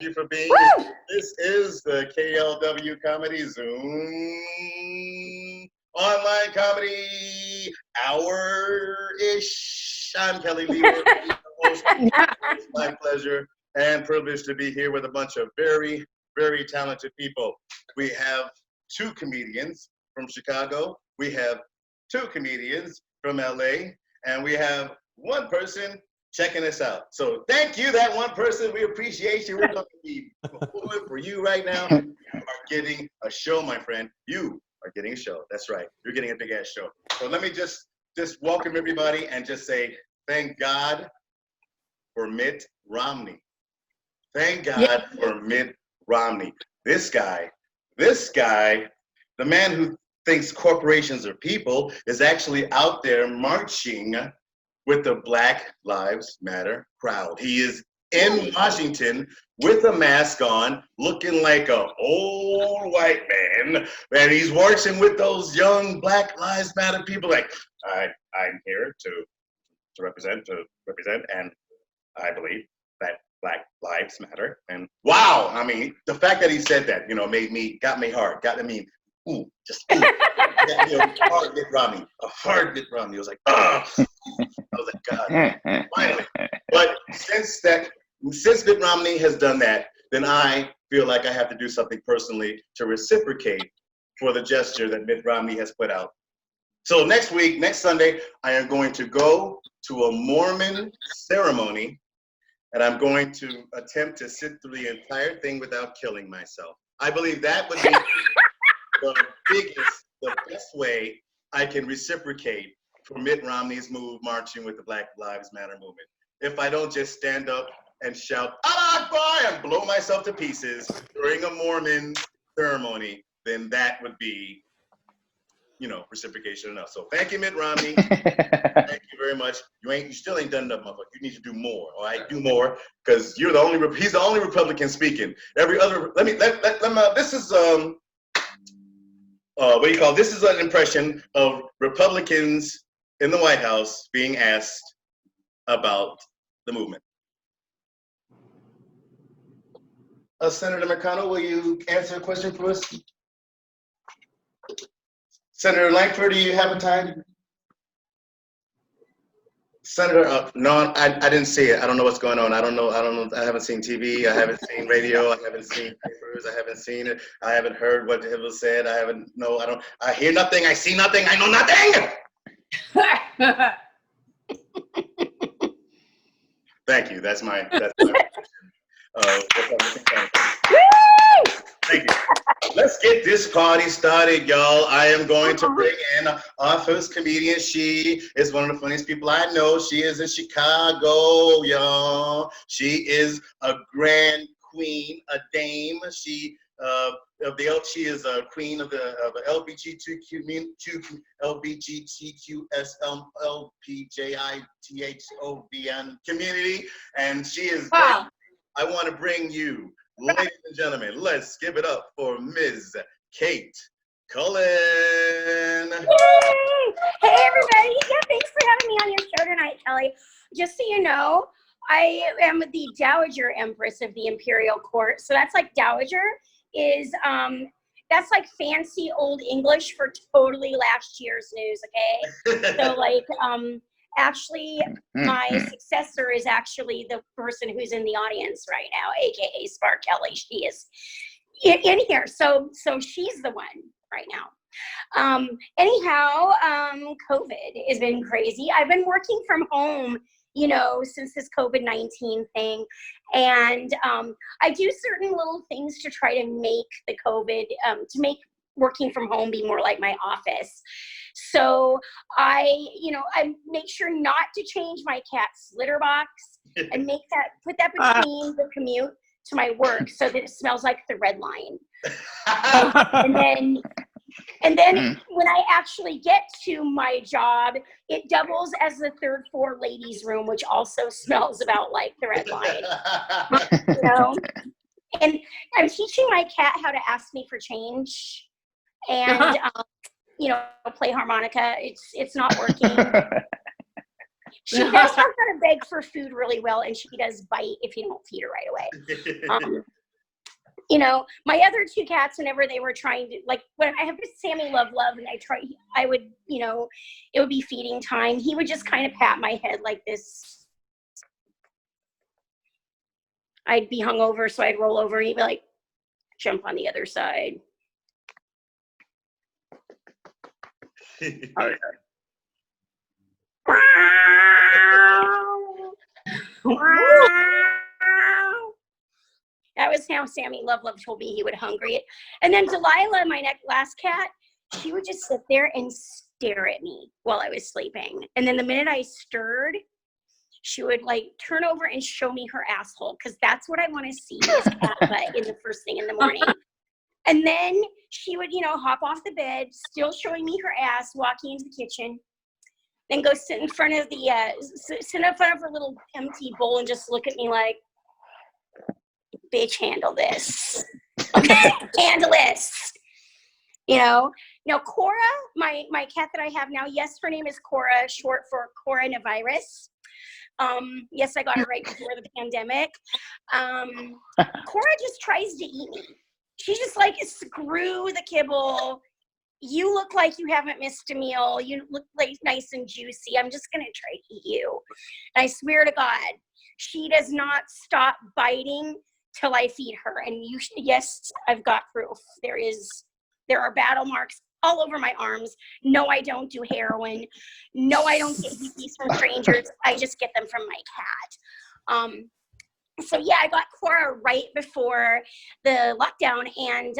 you for being Woo! here. This is the KLW Comedy Zoom online comedy hour-ish. I'm Kelly Lee. It's my pleasure and privilege to be here with a bunch of very, very talented people. We have two comedians from Chicago. We have two comedians from LA. And we have one person checking us out. So thank you, that one person. We appreciate you. We're going to be performing for you right now. You are getting a show, my friend. You are getting a show. That's right. You're getting a big ass show. So let me just welcome everybody and just say thank God for Mitt Romney. Thank God for Mitt Romney. This guy, the man who thinks corporations are people, is actually out there marching with the Black Lives Matter crowd. He is in Washington with a mask on, looking like an old white man, and he's marching with those young Black Lives Matter people. Like, I'm here to represent, and I believe that Black Lives Matter. And wow, I mean, the fact that he said that, got me hard. Ooh, just ooh. Hard Mitt Romney, a hard Mitt Romney. I was like, ah. I was like, God, finally. But since Mitt Romney has done that, then I feel like I have to do something personally to reciprocate for the gesture that Mitt Romney has put out. So next Sunday, I am going to go to a Mormon ceremony, and I'm going to attempt to sit through the entire thing without killing myself. I believe that would be the best way I can reciprocate for Mitt Romney's move marching with the Black Lives Matter movement. If I don't just stand up and shout, Allah Akbar, and blow myself to pieces during a Mormon ceremony, then that would be, reciprocation enough. So thank you, Mitt Romney. Thank you very much. You still ain't done enough, motherfucker. You need to do more, all right? Do more, because he's the only Republican speaking. Every other, this is, this is an impression of Republicans in the White House being asked about the movement. Senator McConnell, will you answer a question for us? Senator Langford, do you have a time? Senator, no, I didn't see it. I don't know what's going on. I don't know. I haven't seen TV. I haven't seen radio. I haven't seen papers. I haven't seen it. I haven't heard what was said. I hear nothing. I see nothing. I know nothing. Thank you. That's my Thank you. Let's get this party started, y'all. I am going to bring in our first comedian. She is one of the funniest people I know. She is in Chicago, y'all. She is a grand queen, a dame. She is a queen of the LGBTQSLPJITHOVN community, and she is. Wow. I want to bring you, ladies and gentlemen, let's give it up for Ms. Kate Cullen. Yay! Hey, everybody. Yeah, thanks for having me on your show tonight, Kelly. Just so you know, I am the Dowager Empress of the Imperial Court. So that's like Dowager is, that's like fancy old English for totally last year's news, okay? So like, actually, my successor is actually the person who's in the audience right now, aka Spark Kelly. She is in here, so she's the one right now. Anyhow, COVID has been crazy. I've been working from home, since this COVID-19 thing, and I do certain little things to try to make the COVID, to make working from home be more like my office. So I make sure not to change my cat's litter box and put that between the commute to my work so that it smells like the Red Line. And then when I actually get to my job, it doubles as the third floor ladies' room, which also smells about like the Red Line. And I'm teaching my cat how to ask me for change. And play harmonica. It's not working. She does know how to beg for food really well, and she does bite if you don't feed her right away. You know, my other two cats, whenever they were trying to, like, when I have Sammy Love, and I would, you know, it would be feeding time. He would just kind of pat my head like this. I'd be hungover, so I'd roll over, and he'd be like, jump on the other side. That was how Sammy Love told me he would hungry it. And then Delilah, my last cat, she would just sit there and stare at me while I was sleeping. And then the minute I stirred, she would like turn over and show me her asshole, because that's what I want to see is cat butt in the first thing in the morning. And then she would, you know, hop off the bed, still showing me her ass, walking into the kitchen, then go sit in front of her little empty bowl and just look at me like, bitch, handle this. Okay, handle this. You know. Now, Korra, my cat that I have now, yes, her name is Korra, short for coronavirus. Yes, I got it right before the pandemic. Korra just tries to eat me. She's just like, screw the kibble. You look like you haven't missed a meal. You look like nice and juicy. I'm just going to try to eat you. And I swear to God, she does not stop biting till I feed her. And yes, I've got proof. There are battle marks all over my arms. No, I don't do heroin. No, I don't get hippies from strangers. I just get them from my cat. So yeah, I got Korra right before the lockdown, and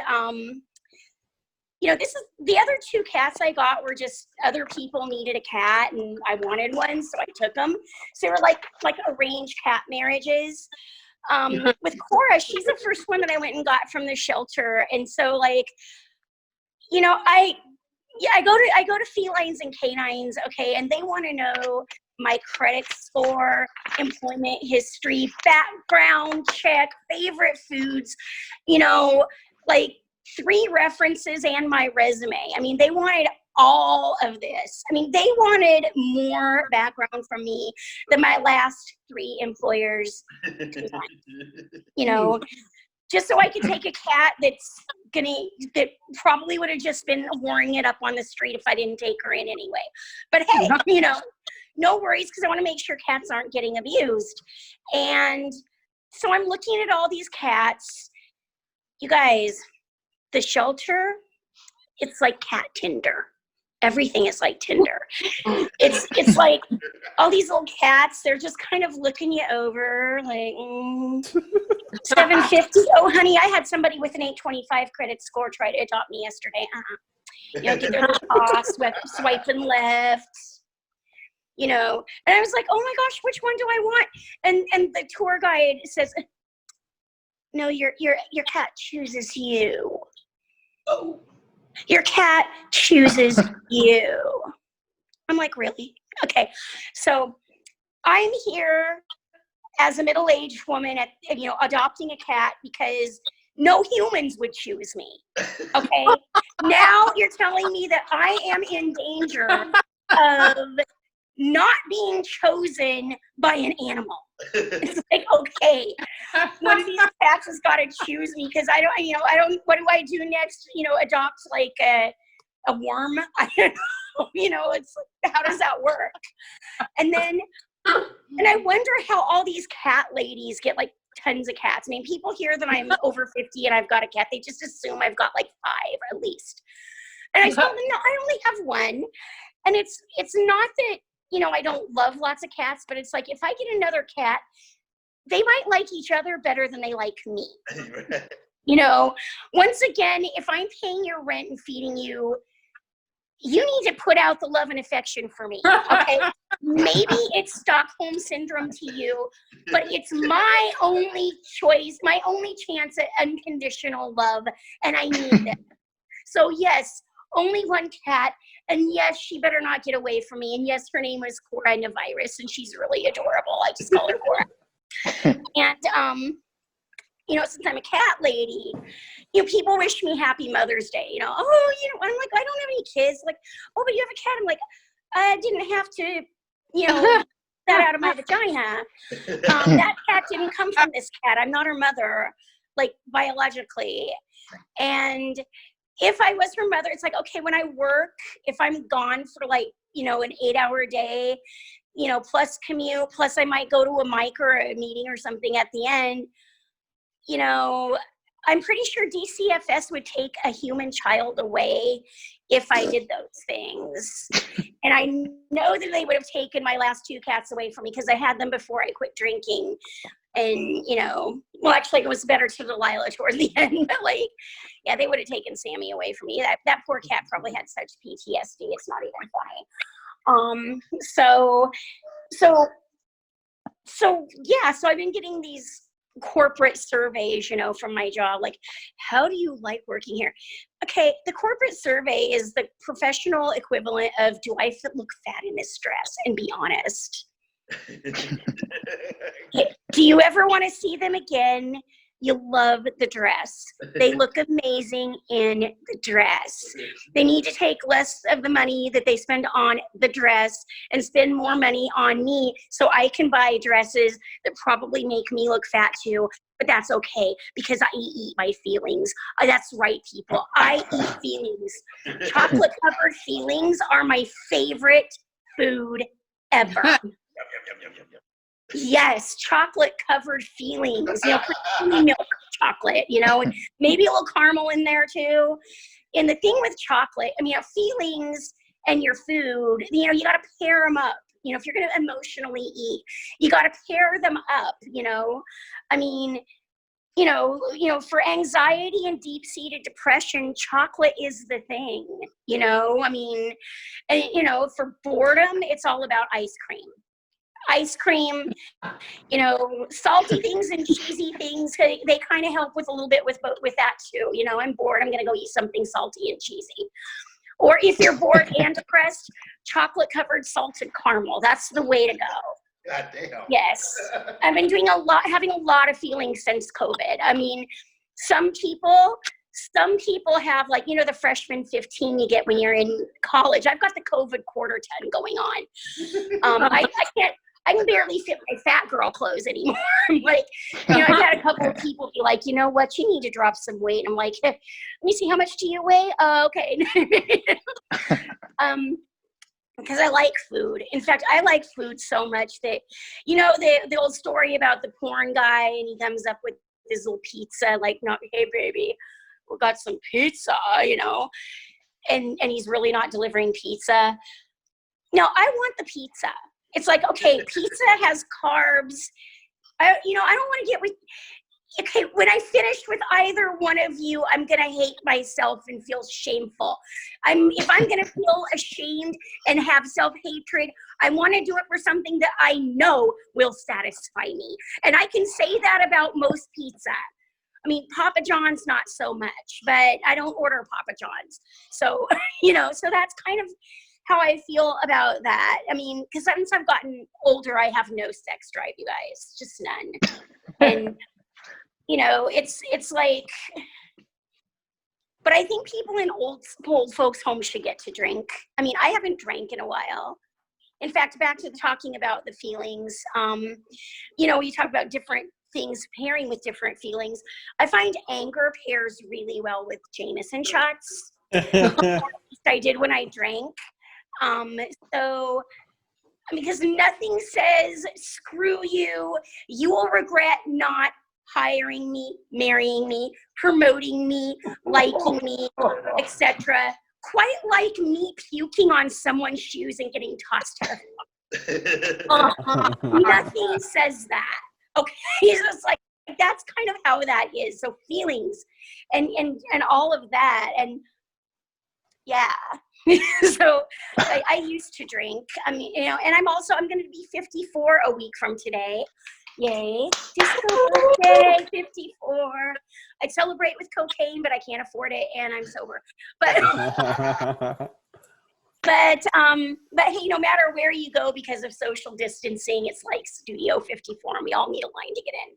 you know, the other two cats I got were just other people needed a cat, and I wanted one, so I took them. So they were like arranged cat marriages. With Korra, she's the first one that I went and got from the shelter, and so like, you know, I go to felines and canines, okay, and they want to know my credit score, employment history, background check, favorite foods, you know, like 3 references and my resume. I mean, they wanted all of this. I mean, they wanted more background from me than my last 3 employers combined. You know, just so I could take a cat that probably would have just been whoring it up on the street if I didn't take her in anyway. But hey, you know, no worries, because I want to make sure cats aren't getting abused. And so I'm looking at all these cats. You guys, the shelter, it's like cat Tinder. Everything is like Tinder. It's like all these little cats, they're just kind of looking you over like, $750. Oh, honey, I had somebody with an 825 credit score try to adopt me yesterday. You know, get their little paw swiping left. You know, and I was like, oh my gosh, which one do I want? And the tour guide says, no, your cat chooses you. Oh. Your cat chooses you. I'm like, really? Okay. So I'm here as a middle-aged woman adopting a cat because no humans would choose me. Okay. Now you're telling me that I am in danger of not being chosen by an animal. It's like, okay, one of these cats has got to choose me because I don't, what do I do next? You know, adopt like a worm? I don't know, you know, it's like, how does that work? And then, and I wonder how all these cat ladies get like tons of cats. I mean, people hear that I'm over 50 and I've got a cat. They just assume I've got like 5 at least. And I told them, no, I only have one. And it's not that, you know, I don't love lots of cats, but it's like if I get another cat, they might like each other better than they like me. You know, once again, if I'm paying your rent and feeding you, you need to put out the love and affection for me. Okay. Maybe it's Stockholm syndrome to you, but it's my only choice, my only chance at unconditional love, and I need it. So yes, only one cat. And yes, she better not get away from me. And yes, her name is Coronavirus, and she's really adorable. I just call her Korra. And, you know, since I'm a cat lady, you know, people wish me happy Mother's Day. You know, oh, you know, I'm like, I don't have any kids. Like, oh, but you have a cat. I'm like, I didn't have to, you know, that out of my vagina. That cat didn't come from this cat. I'm not her mother, like biologically. And if I was her mother, it's like, okay, when I work, if I'm gone for like, you know, an 8-hour day, you know, plus commute, plus I might go to a mic or a meeting or something at the end, you know, I'm pretty sure DCFS would take a human child away if I did those things. And I know that they would have taken my last 2 cats away from me because I had them before I quit drinking. And, you know, well, actually, it was better to Delilah toward the end. But, like, yeah, they would have taken Sammy away from me. That poor cat probably had such PTSD. It's not even funny. So yeah, so I've been getting these corporate surveys, you know, from my job, like, how do you like working here? Okay, the corporate survey is the professional equivalent of, do I look fat in this dress? And be honest. Do you ever want to see them again? You love the dress. They look amazing in the dress. They need to take less of the money that they spend on the dress and spend more money on me so I can buy dresses that probably make me look fat too. But that's okay because I eat my feelings. That's right, people. I eat feelings. Chocolate covered feelings are my favorite food ever. Yes, chocolate covered feelings, you know, creamy milk chocolate, you know, and maybe a little caramel in there too. And the thing with chocolate, I mean, feelings and your food, you know, you got to pair them up. You know, if you're going to emotionally eat, you got to pair them up, you know. I mean, you know, for anxiety and deep-seated depression, chocolate is the thing, you know. I mean, and, you know, for boredom, it's all about ice cream. Ice cream, you know, salty things and cheesy things, they kind of help with a little bit with that too. You know, I'm bored, I'm going to go eat something salty and cheesy. Or if you're bored and depressed, chocolate covered salted caramel. That's the way to go. God damn. Yes. I've been having a lot of feelings since COVID. I mean, some people have, like, you know, the freshman 15 you get when you're in college. I've got the COVID quarter 10 going on. I can barely fit my fat girl clothes anymore. Like, you know, I've had a couple of people be like, you know what, you need to drop some weight. I'm like, let me see, how much do you weigh? Okay. Because I like food. In fact, I like food so much that, you know, the old story about the porn guy, and he comes up with this little pizza, like, no, hey baby, we got some pizza, you know, and he's really not delivering pizza. No, I want the pizza. It's like, okay, pizza has carbs. I don't want to get with, okay, when I finish with either one of you, I'm going to hate myself and feel shameful. If I'm going to feel ashamed and have self-hatred, I want to do it for something that I know will satisfy me. And I can say that about most pizza. I mean, Papa John's not so much, but I don't order Papa John's. So, you know, so that's kind of how I feel about that. I mean, because since I've gotten older, I have no sex drive, you guys, just none. And, you know, it's like, but I think people in old folks' homes should get to drink. I mean, I haven't drank in a while. In fact, back to talking about the feelings, you know, you talk about different things pairing with different feelings. I find anger pairs really well with Jameson shots. I did when I drank. So, because nothing says screw you, you will regret not hiring me, marrying me, promoting me, liking me, etc. Quite like me puking on someone's shoes and getting tossed to the floor. Nothing says that. Okay, it's just like, that's kind of how that is. So feelings and all of that, and yeah. So I used to drink. I mean, you know, and I'm going to be 54 a week from today. Yay. Disco birthday, 54. I'd celebrate with cocaine, but I can't afford it, and I'm sober. But hey, no matter where you go, because of social distancing, it's like Studio 54, and we all need a line to get in.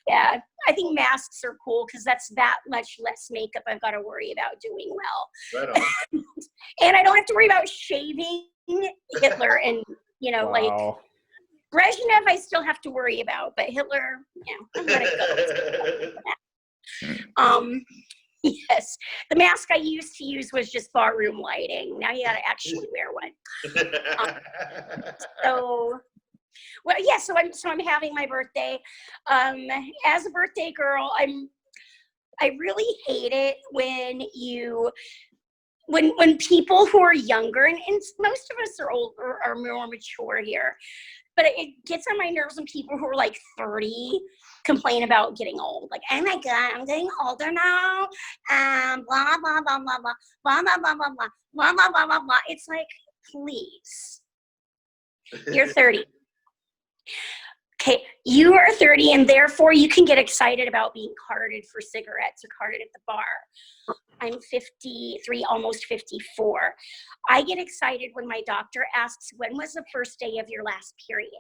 Yeah, I think masks are cool because that's that much less makeup I've got to worry about doing well. Right on. And I don't have to worry about shaving Hitler and, like Wow. Brezhnev I still have to worry about, but Hitler, I'm gonna go. Yes, the mask I used to use was just barroom lighting. Now you gotta actually wear one. So I'm having my birthday. As a birthday girl, I really hate it when when people who are younger, and most of us are older, are more mature here, but it gets on my nerves when people who are like 30 complain about getting old. Like, oh my God, I'm getting older now. Blah, blah, blah, blah, blah, blah, blah, blah, blah, blah, blah, blah, blah, blah, blah. It's like, please, you're 30. Okay, you are 30, and therefore you can get excited about being carded for cigarettes or carded at the bar. I'm 53, almost 54. I get excited when my doctor asks, when was the first day of your last period?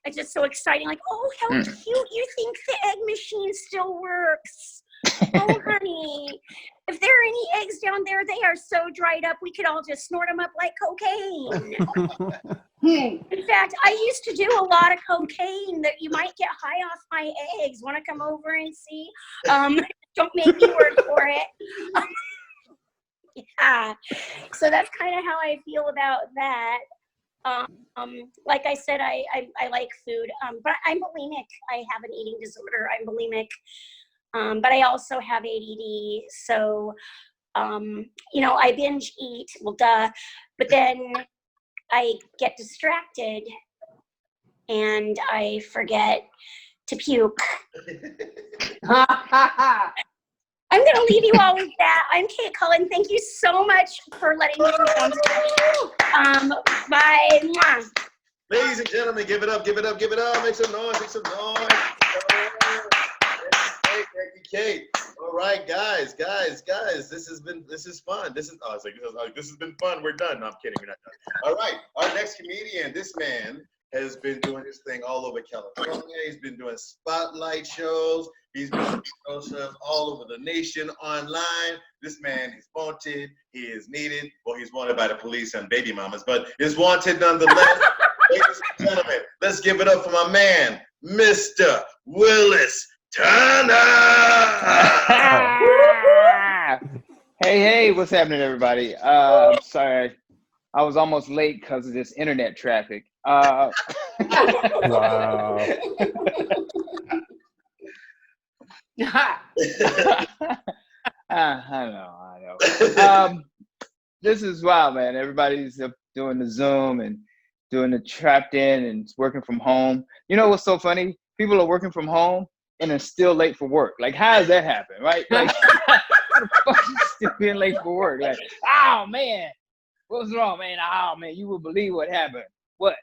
It's just so exciting. Like, oh, how cute. You think the egg machine still works. Oh, honey. If there are any eggs down there, they are so dried up, we could all just snort them up like cocaine. In fact, I used to do a lot of cocaine that you might get high off my eggs. Want to come over and see? Don't make me work for it. Yeah. So that's kind of how I feel about that. Like I said, I like food, but I'm bulimic. I have an eating disorder. I'm bulimic. But I also have ADD. So, I binge eat, well, duh, but then I get distracted and I forget to puke. I'm going to leave you all with that. I'm Kate Cullen. Thank you so much for letting me come today. Bye. Mwah. Ladies and gentlemen, give it up, give it up, give it up. Make some noise, make some noise. Thank you, Kate. All right, guys. This is fun. This has been fun. We're done. No, I'm kidding. We're not done. All right, our next comedian. This man has been doing his thing all over California. He's been doing spotlight shows. He's been doing shows all over the nation, online. This man is wanted. He is needed. Well, he's wanted by the police and baby mamas, but is wanted nonetheless. Ladies and gentlemen, let's give it up for my man, Mr. Willis Turner. Hey, what's happening, everybody? I'm sorry. I was almost late because of this internet traffic. Wow. I know. This is wild, man. Everybody's doing the Zoom and doing the trapped in and working from home. You know what's so funny? People are working from home and are still late for work. Like, how does that happen, right? Like, how the fuck is still being late for work? Like, oh, man, what's wrong, man? Oh, man, you would believe what happened. What?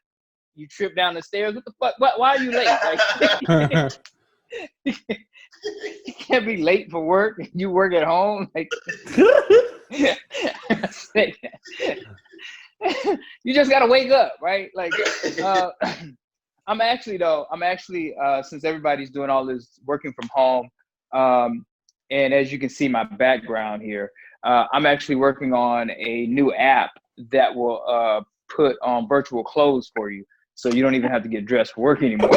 You tripped down the stairs? What the fuck? Why are you late? Like, you can't be late for work. You work at home. Like, you just gotta wake up, right? Like, I'm actually, since everybody's doing all this working from home, and as you can see my background here, I'm actually working on a new app that will put on virtual clothes for you. So you don't even have to get dressed for work anymore.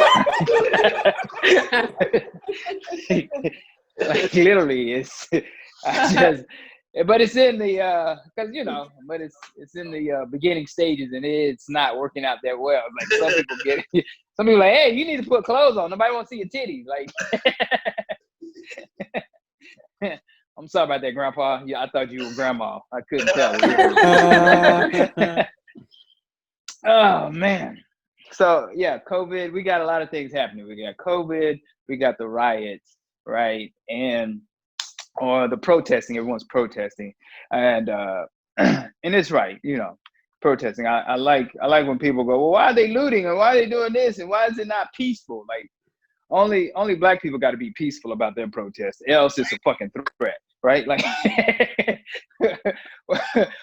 Like, literally, but it's in the, but it's in the beginning stages, and it's not working out that well. Like, some people like, hey, you need to put clothes on. Nobody wants to see your titties. Like, I'm sorry about that, Grandpa. Yeah, I thought you were Grandma. I couldn't tell. Oh, man. So, yeah, COVID, we got a lot of things happening. We got COVID, we got the riots, right? Or the protesting, everyone's protesting. And it's right, protesting. I like when people go, well, why are they looting? And why are they doing this? And why is it not peaceful? Like, only Black people got to be peaceful about their protest, else it's a fucking threat, right? Like,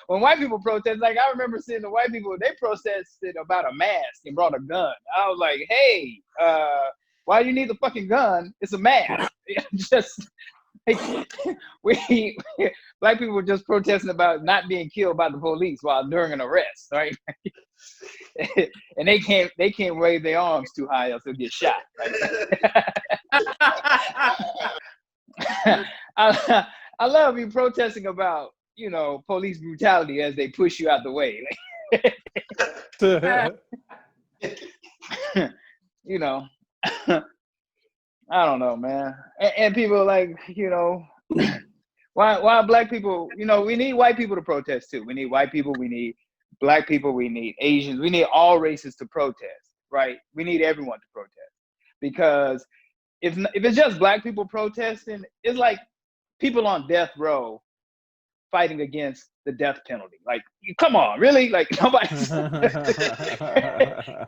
when white people protest, like, I remember seeing the white people, they protested about a mask and brought a gun. I was like, hey, why do you need the fucking gun? It's a mask. Just Like, we black people were just protesting about not being killed by the police while during an arrest, right? And they can't wave their arms too high else they'll get shot. I love you protesting about, you know, police brutality as they push you out the way. You know, I don't know, man. And people are like, you know, why black people, you know, we need white people to protest too. We need white people, we need black people, we need Asians, we need all races to protest, right? We need everyone to protest. Because if it's just black people protesting, it's like people on death row fighting against the death penalty. Like, come on, really? Like, nobody's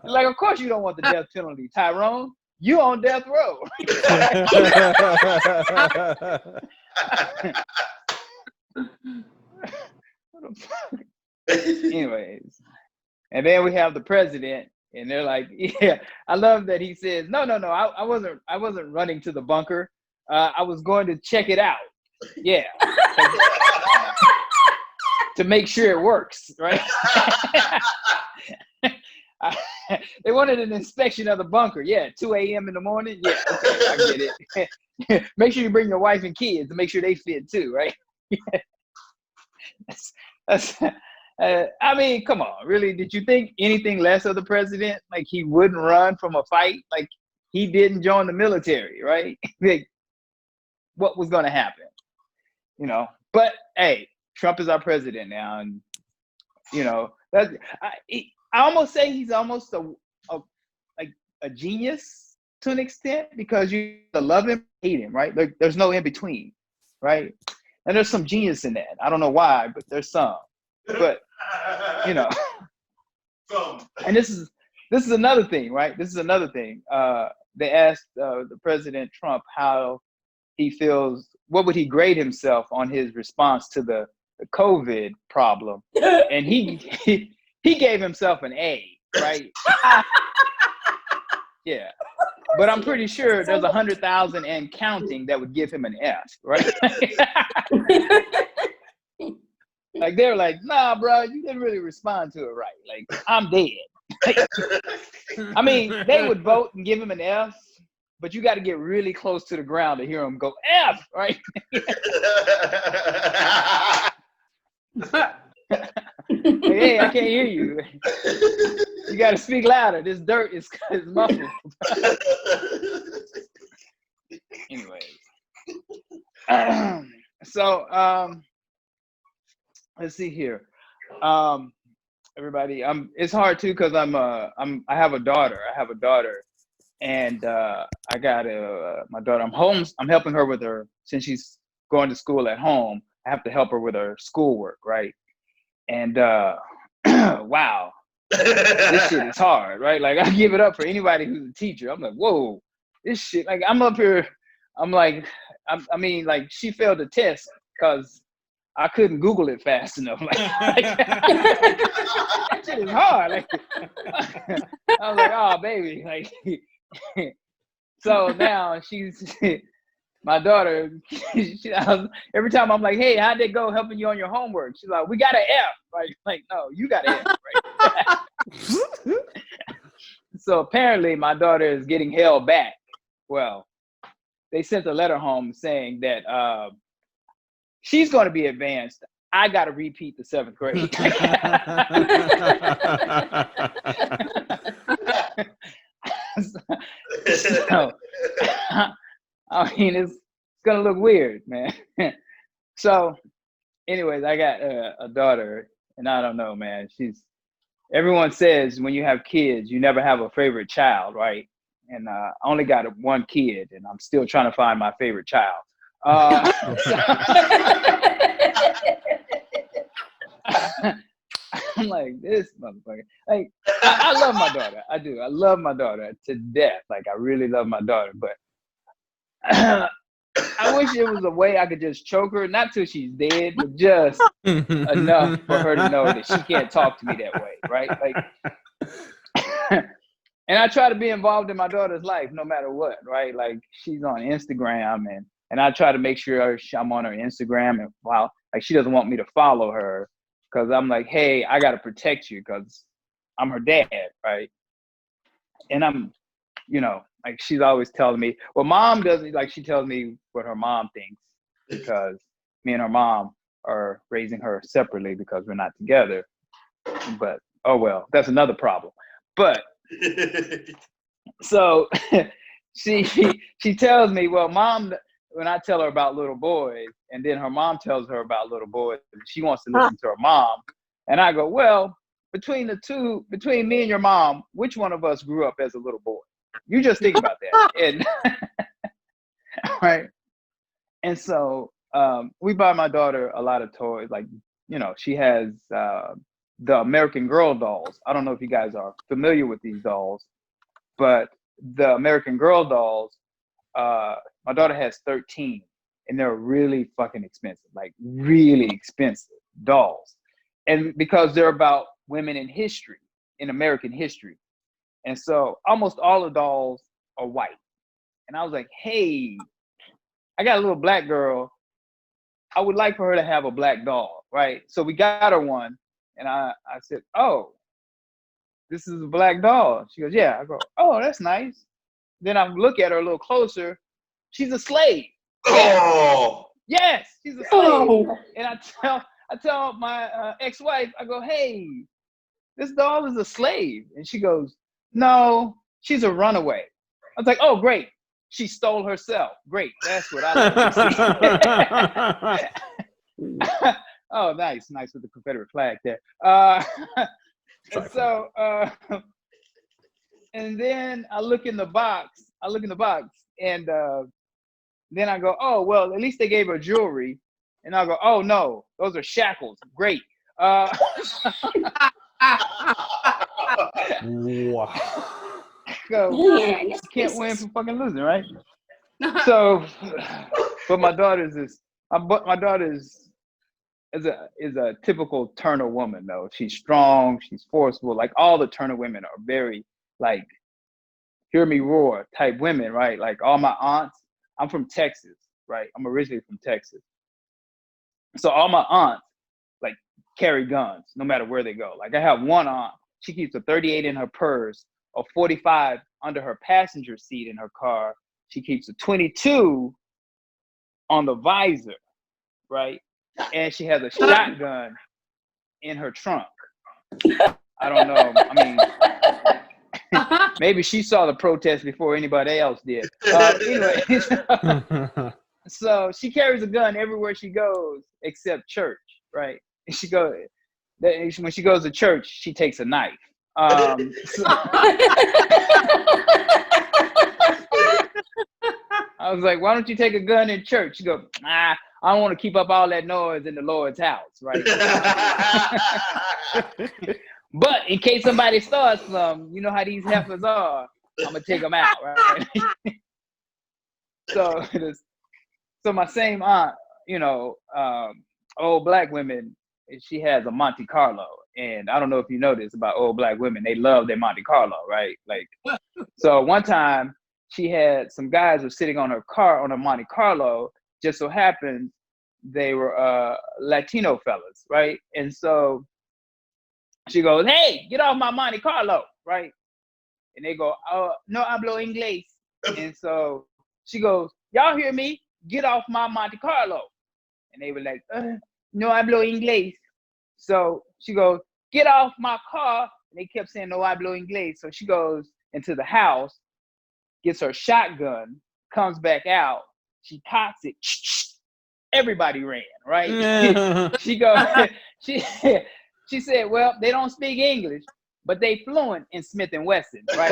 like, of course you don't want the death penalty, Tyrone. You on death row. Anyways, and then we have the president, and they're like, yeah, I love that he says, no, I wasn't running to the bunker. I was going to check it out. Yeah. To make sure it works, right? They wanted an inspection of the bunker. Yeah, 2 a.m. in the morning. Yeah, okay, I get it. Make sure you bring your wife and kids to make sure they fit too, right? I mean, come on, really? Did you think anything less of the president? Like, he wouldn't run from a fight? Like, he didn't join the military, right? Like, what was going to happen? You know, but hey, Trump is our president now, and you know, I almost say he's almost a genius to an extent, because you love him, hate him, right? There's no in between, right? And there's some genius in that. I don't know why, but there's some. But you know, and this is another thing, right? This is another thing. They asked the President Trump how he feels. What would he grade himself on his response to the COVID problem? And he gave himself an A, right? Yeah. But I'm pretty sure there's 100,000 and counting that would give him an F, right? Like, they're like, nah, bro, you didn't really respond to it right. Like, I'm dead. I mean, they would vote and give him an F, but you got to get really close to the ground to hear him go F, right? Hey, I can't hear you. You got to speak louder. This dirt is muffled. Anyways, so let's see here. Everybody, it's hard too because I have a daughter. And I got my daughter. I'm helping her with her, since she's going to school at home. I have to help her with her schoolwork, right? And wow, this shit is hard, right? Like, I give it up for anybody who's a teacher. I'm like, whoa, this shit. Like, I'm up here. I'm like, I mean, like, she failed the test because I couldn't Google it fast enough. Like that shit is hard. Like, I was like, oh, baby, like. So now my daughter, every time I'm like, hey, how'd it go helping you on your homework? She's like, we got an F. Like, no, you got an F, right? So apparently my daughter is getting held back. Well, they sent a letter home saying that she's going to be advanced. I got to repeat the 7th grade. So, I mean, it's gonna look weird, man. So, anyways, I got a daughter, and I don't know, man. Everyone says when you have kids, you never have a favorite child, right? And I only got one kid, and I'm still trying to find my favorite child. I'm like, this motherfucker. Like, I love my daughter. I do. I love my daughter to death. Like, I really love my daughter. But I wish there was a way I could just choke her, not till she's dead, but just enough for her to know that she can't talk to me that way, right? Like, and I try to be involved in my daughter's life no matter what, right? Like, she's on Instagram, and And I try to make sure I'm on her Instagram, and wow, like she doesn't want me to follow her because I'm like, hey, I got to protect you because I'm her dad, right? And I'm, like she's always telling me, well, mom doesn't, like she tells me what her mom thinks because me and her mom are raising her separately because we're not together. But, oh well, that's another problem. But, so she tells me, well, mom, when I tell her about little boys, and then her mom tells her about little boys, she wants to listen to her mom. And I go, well, between me and your mom, which one of us grew up as a little boy? You just think about that. And right. And so we buy my daughter a lot of toys. Like, she has the American Girl dolls. I don't know if you guys are familiar with these dolls, but the American Girl dolls, my daughter has 13, and they're really fucking expensive, like really expensive dolls. And because they're about women in history, in American history. And so almost all the dolls are white. And I was like, hey, I got a little black girl. I would like for her to have a black doll, right? So we got her one. And I said, oh, this is a black doll. She goes, yeah. I go, oh, that's nice. Then I look at her a little closer. She's a slave. Oh. Yes, she's a slave. And I tell my ex-wife, I go, hey, this doll is a slave. And she goes, no, she's a runaway. I was like, oh, great. She stole herself. Great. That's what I like. Oh, nice with the Confederate flag there. And so, and then I look in the box, and then I go, oh, well, at least they gave her jewelry. And I go, oh, no, those are shackles. Great. Wow. So, can't win for fucking losing, right? So, but my daughter is a typical Turner woman, though. She's strong, she's forceful. Like all the Turner women are very like hear me roar type women, right? Like all my aunts. I'm from Texas, right? I'm originally from Texas. So all my aunts like carry guns no matter where they go. Like I have one aunt, she keeps a 38 in her purse, a 45 under her passenger seat in her car. She keeps a 22 on the visor, right? And she has a shotgun in her trunk. I don't know. I mean, maybe she saw the protest before anybody else did. Anyway, so she carries a gun everywhere she goes except church, right? And when she goes to church, she takes a knife. I was like, why don't you take a gun in church? She goes, I don't want to keep up all that noise in the Lord's house, right? But in case somebody starts some, you know how these heifers are, I'm going to take them out, right? So my same aunt, old black women, she has a Monte Carlo. And I don't know if you know this about old black women. They love their Monte Carlo, right? Like, so one time she had some guys were sitting on her car on a Monte Carlo. Just so happened they were Latino fellas, right? And so she goes, hey, get off my Monte Carlo, right? And they go, no hablo inglés. And so she goes, y'all hear me? Get off my Monte Carlo. And they were like, no hablo inglés. So she goes, get off my car. And they kept saying, no hablo inglés. So she goes into the house, gets her shotgun, comes back out. She cocks it. Everybody ran, right? She goes, she said, well, they don't speak English, but they fluent in Smith and Wesson, right?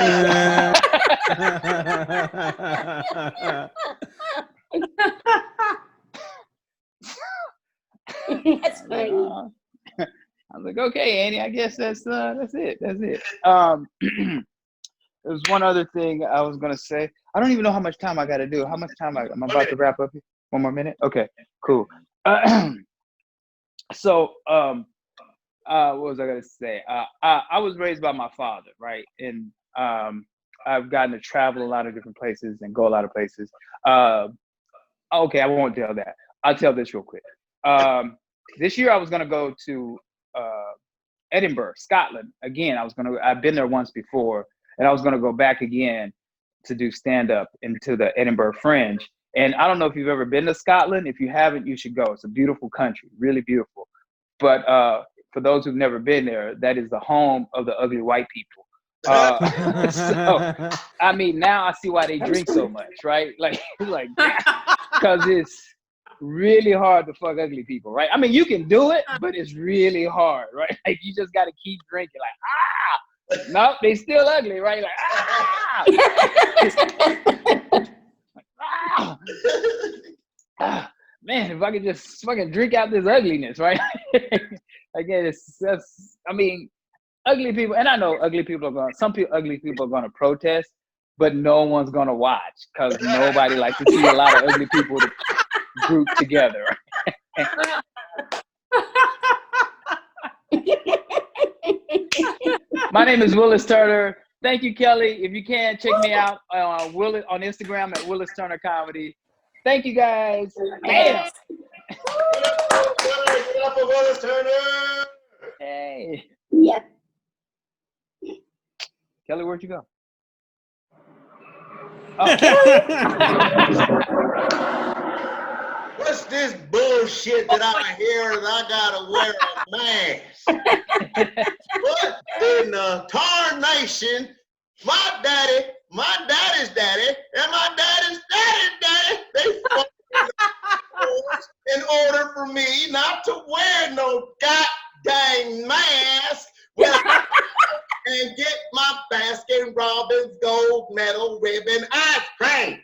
That's funny. I was like, okay, Annie, I guess that's it. There's one other thing I was gonna say. I don't even know how much time I got to do. How much time I'm about to wrap up here? 1 more minute? Okay, cool. So, what was I gonna say? I was raised by my father, right? And I've gotten to travel a lot of different places and go a lot of places. Okay, I won't tell that. I'll tell this real quick. This year I was gonna go to Edinburgh, Scotland. Again, I've been there once before, and I was gonna go back again to do stand-up into the Edinburgh Fringe. And I don't know if you've ever been to Scotland. If you haven't, you should go. It's a beautiful country, really beautiful. But for those who've never been there, that is the home of the ugly white people. So, I mean, now I see why they drink so much, right? Like, because it's really hard to fuck ugly people, right? I mean, you can do it, but it's really hard, right? Like, you just got to keep drinking, like, nope, they still ugly, right? Like, man, if I could just fucking drink out this ugliness, right? Again, ugly people, and I know ugly people ugly people are gonna protest, but no one's gonna watch because nobody likes to see a lot of ugly people grouped together. My name is Willis Turner. Thank you, Kelly. If you can, check me out on Instagram at Willis Turner Comedy. Thank you, guys. Damn. Willis Turner. Hey. Yeah. Kelly, where'd you go? What's this bullshit that I hear that I gotta wear a mask? What in the tarnation? My daddy's daddy, and my daddy's daddy, they in order for me not to wear no goddamn mask and get my Baskin Robbins gold medal ribbon ice cream.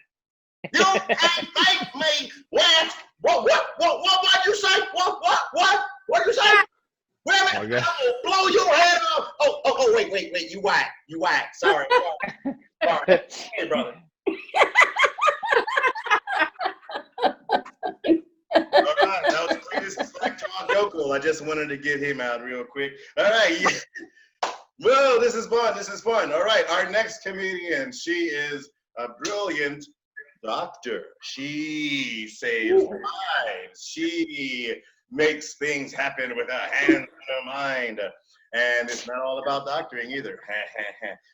You can't make me wear what you say? What you say? Wait a minute, I will blow your head off. Oh, wait, you whack. Sorry. Hey, brother. All right, that was Cletus Jokel. I just wanted to get him out real quick. All right. Well, this is fun. All right, our next comedian, she is a brilliant doctor. She saves lives. She makes things happen with her hands and her mind. And it's not all about doctoring either.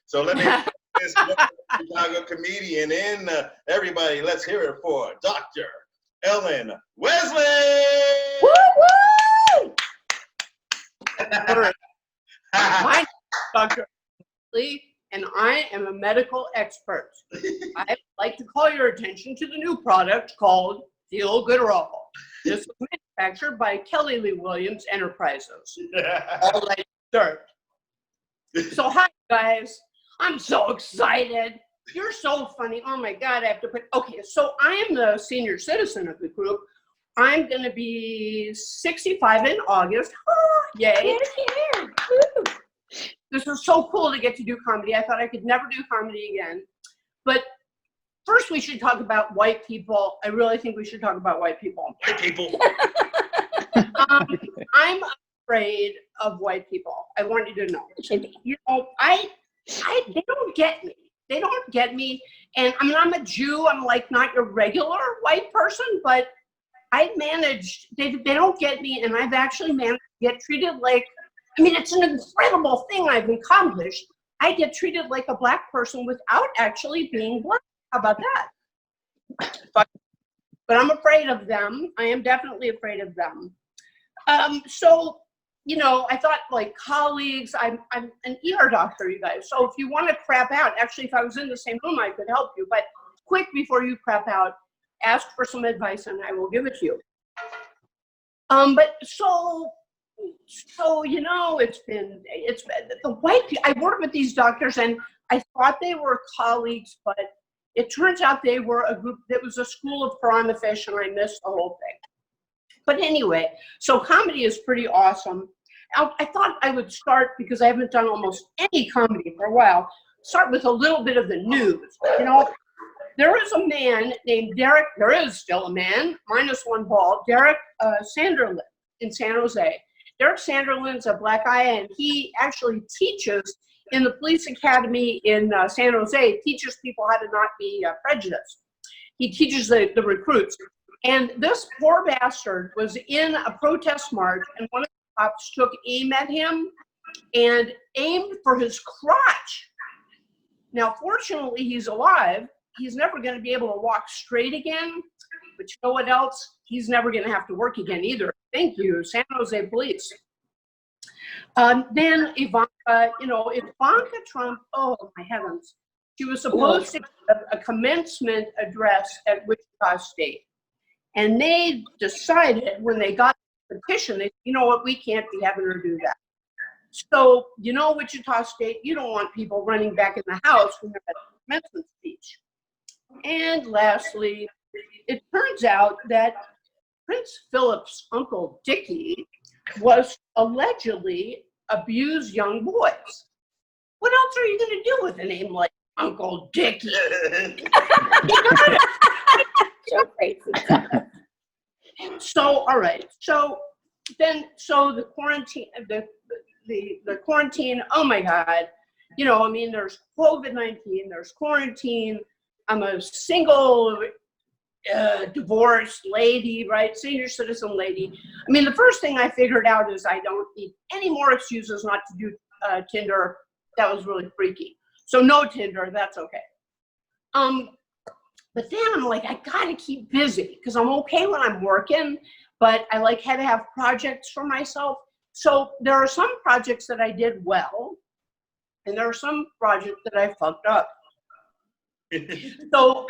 So let me this Chicago comedian in. Everybody, let's hear it for Dr. Ellen Wesley. Woo woo! My name is Dr. Wesley, and I am a medical expert. I would like to call your attention to the new product called Feel Good Roll. This was manufactured by Kelly Lee Williams Enterprises. All right, start. So hi guys, I'm so excited. You're so funny. Oh my God, I have to put, okay, so I am the senior citizen of the group. I'm gonna be 65 in August. Oh, yay. This was so cool to get to do comedy. I thought I could never do comedy again. But first we should talk about white people. I really think we should talk about white people. White people. I'm afraid of white people. I want you to know. You know, they don't get me. They don't get me. And I mean, I'm a Jew. I'm like not your regular white person, but I managed, they don't get me. And I've actually managed to get treated like, I mean, it's an incredible thing I've accomplished. I get treated like a black person without actually being black. How about that? But I'm afraid of them. I am definitely afraid of them. So, you know, I thought like colleagues, I'm an ER doctor, you guys. So if you want to crap out, actually, if I was in the same room, I could help you. But quick before you crap out, ask for some advice and I will give it to you. But so you know, it's been the white people. I work with these doctors and I thought they were colleagues, but it turns out they were a group that was a school of piranha fish and I missed the whole thing. But anyway, so comedy is pretty awesome. I thought I would start, because I haven't done almost any comedy for a while, start with a little bit of the news. You know, there is a man named Derek, there is still a man, -1 ball, Derek Sanderlin in San Jose. Derek Sanderlin's a black guy, and he actually teaches in the police academy in San Jose, teaches people how to not be prejudiced. He teaches the recruits. And this poor bastard was in a protest march, and one of the cops took aim at him and aimed for his crotch. Now, fortunately, he's alive. He's never going to be able to walk straight again. But you know what else? He's never going to have to work again either. Thank you, San Jose Police. Then Ivanka, Ivanka Trump, oh my heavens. She was supposed to have a commencement address at Wichita State. And they decided when they got the petition, they said, you know what, we can't be having her do that. So, Wichita State, you don't want people running back in the house when they're at the commencement speech. And lastly, it turns out that Prince Philip's uncle Dickie was allegedly abused young boys. What else are you going to do with a name like Uncle Dickie? So crazy. So, all right. So the quarantine, the quarantine, oh my God. There's COVID-19, there's quarantine. I'm a single divorced lady, right? Senior citizen lady. The first thing I figured out is I don't need any more excuses not to do Tinder. That was really freaky. So no Tinder, that's okay. But then I'm like, I gotta keep busy because I'm okay when I'm working, but I had to have projects for myself. So there are some projects that I did well, and there are some projects that I fucked up. So, so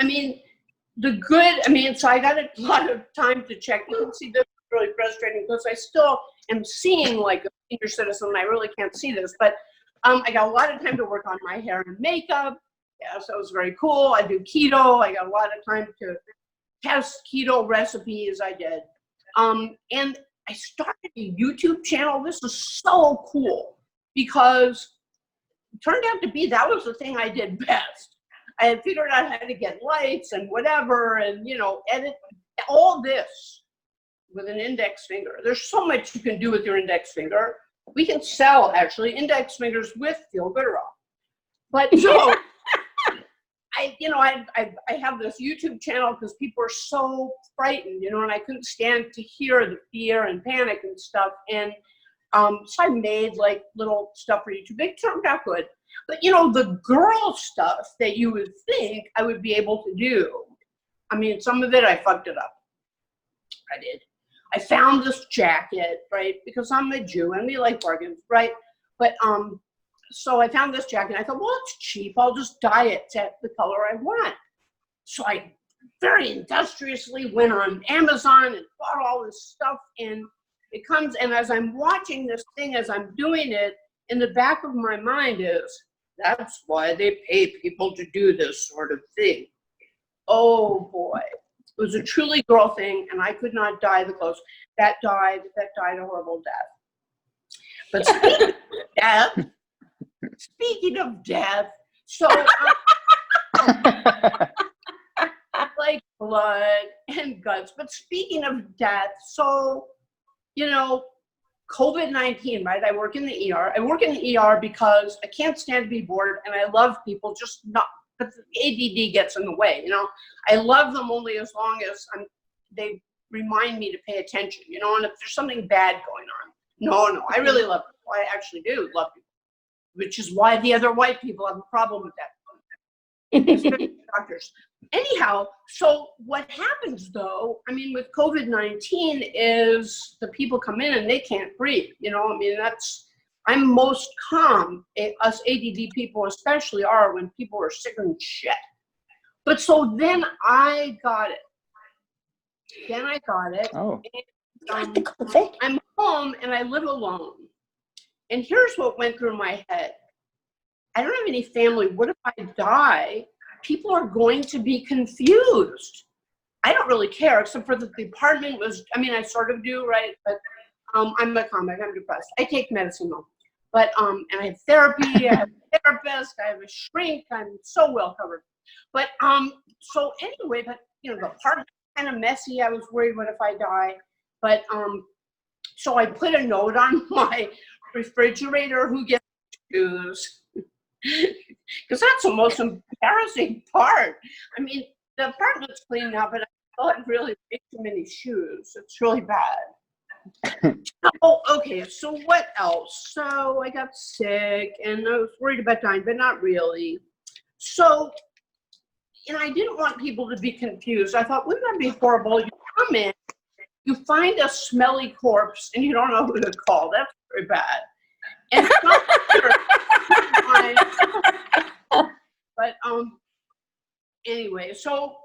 I got a lot of time to check. You can see this is really frustrating because I still am seeing like a senior citizen. I really can't see this, but I got a lot of time to work on my hair and makeup. Yeah, so it was very cool. I do keto. I got a lot of time to test keto recipes. I did. And I started a YouTube channel. This is so cool because it turned out to be that was the thing I did best. I had figured out how to get lights and whatever and, edit all this with an index finger. There's so much you can do with your index finger. We can sell, actually, index fingers with Feel Gooderall. But so I have this YouTube channel because people are so frightened, and I couldn't stand to hear the fear and panic and stuff. And so I made like little stuff for YouTube. It turned out good. But the girl stuff that you would think I would be able to do, some of it I fucked it up. I did. I found this jacket, right? Because I'm a Jew and we like bargains, right? But so I found this jacket and I thought, well, it's cheap. I'll just dye it to the color I want. So I very industriously went on Amazon and bought all this stuff, and it comes, and as I'm watching this thing, as I'm doing it, in the back of my mind is, that's why they pay people to do this sort of thing. Oh boy. It was a truly girl thing, and I could not dye the clothes. That died a horrible death. But speaking of death, so like blood and guts. But speaking of death, so COVID-19, right? I work in the ER. I work in the ER because I can't stand to be bored, and I love people, just not. But ADD gets in the way, I love them only as long as they remind me to pay attention, and if there's something bad going on. No, I really love people. I actually do love people, which is why the other white people have a problem with that. Doctors. Anyhow, so what happens though, with COVID-19 is the people come in and they can't breathe, I'm most calm, us ADD people especially are when people are sick and shit. But so then I got it. Oh. And, I'm home and I live alone. And here's what went through my head. I don't have any family. What if I die? People are going to be confused. I don't really care, except for that the apartment was, I sort of do, right? But I'm a comic, I'm depressed. I take medicine though. But, and I have therapy, I have a therapist, I have a shrink, I'm so well covered. But, so anyway, but, the apartment's kind of messy. I was worried, what if I die? But, so I put a note on my refrigerator, who gets to choose? Because that's the most embarrassing part. The apartment's clean now, but I've really made too many shoes. It's really bad. Oh, okay. So what else? So I got sick and I was worried about dying, but not really. So, and I didn't want people to be confused. I thought, wouldn't that be horrible? You come in, you find a smelly corpse, and you don't know who to call. That's very bad. And but anyway, so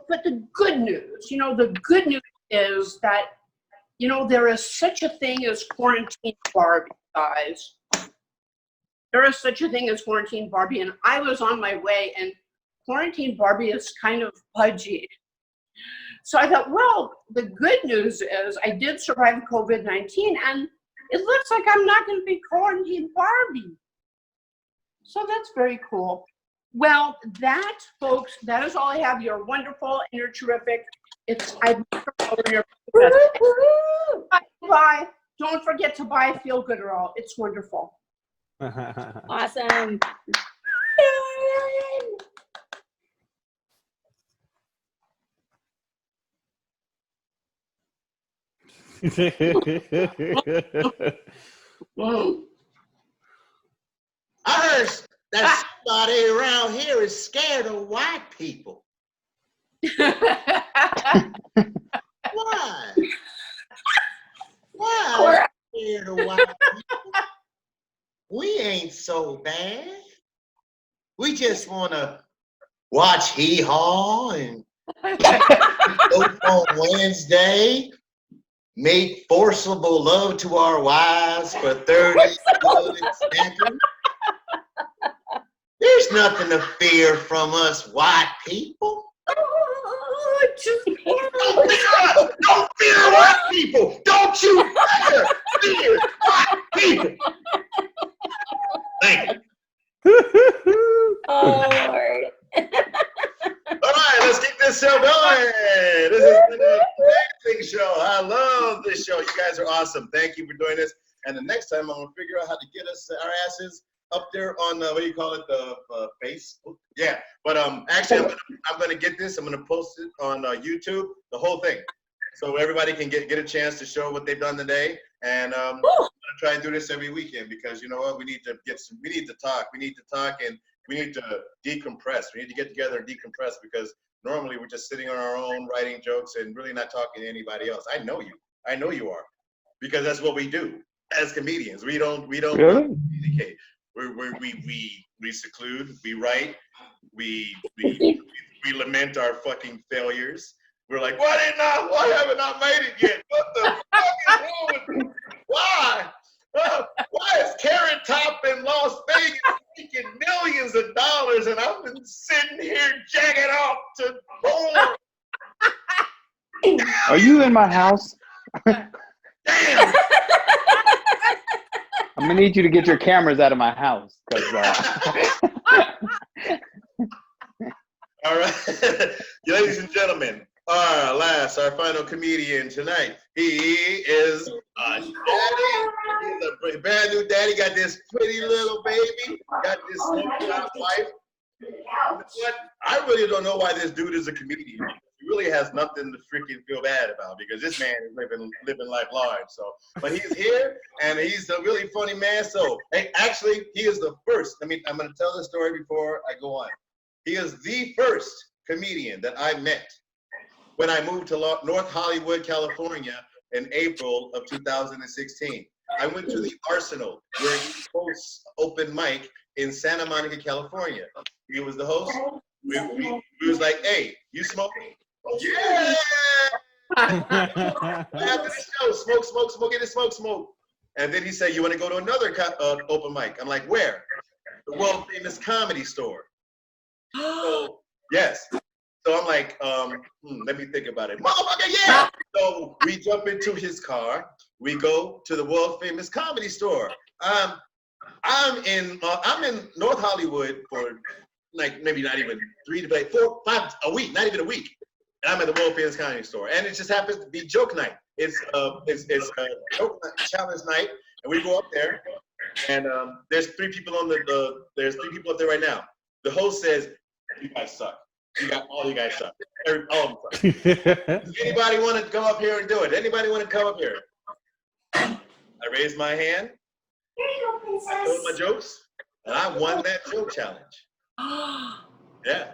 but the good news, the good news is that there is such a thing as quarantine Barbie, guys. There is such a thing as quarantine Barbie, and I was on my way, and quarantine Barbie is kind of pudgy. So I thought, well, the good news is I did survive COVID-19, and it looks like I'm not going to be quarantine Barbie. So that's very cool. Well, that, folks, that is all I have. You're wonderful and you're terrific. Bye. Don't forget to buy Feel Good Girl. It's wonderful. Awesome. I heard that somebody around here is scared of white people. Why? Why are you scared of white people? We ain't so bad. We just want to watch Hee Haw and go on Wednesday, make forcible love to our wives for 30 seconds. There's nothing to fear from us white people. Don't fear white people. Don't you dare fear white people. Thank you. Oh, Lord. All right, let's keep this show going. This has been an amazing show. I love this show. You guys are awesome. Thank you for doing this. And the next time, I'm going to figure out how to get us our asses up there on what do you call it, the Facebook? Yeah, but actually, I'm gonna get this. I'm gonna post it on YouTube, the whole thing, so everybody can get a chance to show what they've done today. And I'm gonna try and do this every weekend because you know what? We need to talk. We need to talk and we need to decompress. We need to get together and decompress because normally we're just sitting on our own, writing jokes and really not talking to anybody else. I know you. I know you are, because that's what we do as comedians. We don't communicate. We seclude, we write, we lament our fucking failures. We're like, why haven't I made it yet? What the fuck is wrong with me? Why? Why is Carrot Top in Las Vegas making millions of dollars and I've been sitting here jacking off to porn? Are you in my house? Damn. I'm gonna need you to get your cameras out of my house. All right, ladies and gentlemen, our final comedian tonight. He is a daddy. He's a brand new daddy. Got this pretty little baby. Got this smoked out wife. But I really don't know why this dude is a comedian. He really has nothing to freaking feel bad about because this man is living life large. So, but he's here and he's a really funny man. So, hey, actually, he is the first. I'm going to tell the story before I go on. He is the first comedian that I met when I moved to North Hollywood, California in April of 2016. I went to the Arsenal where he hosts open mic in Santa Monica, California. He was the host. We was like, hey, you smoking? Yeah! After the show, get a smoke. And then he said, you want to go to another open mic? I'm like, where? The world famous Comedy Store. So, yes. So I'm like, let me think about it. Motherfucker, yeah! So we jump into his car. We go to the world famous Comedy Store. I'm in North Hollywood for like maybe not even 3 to 4, 5 a week, not even a week. And I'm at the world famous Comedy Store, and it just happens to be joke night. It's joke night, challenge night, and we go up there, and there's 3 people up there right now. The host says, "You guys suck. All you guys suck. All of them suck. Anybody want to go up here and do it? Anybody want to come up here? I raised my hand. Here you go, I told my princess. jokes, and I won that joke challenge. Yeah.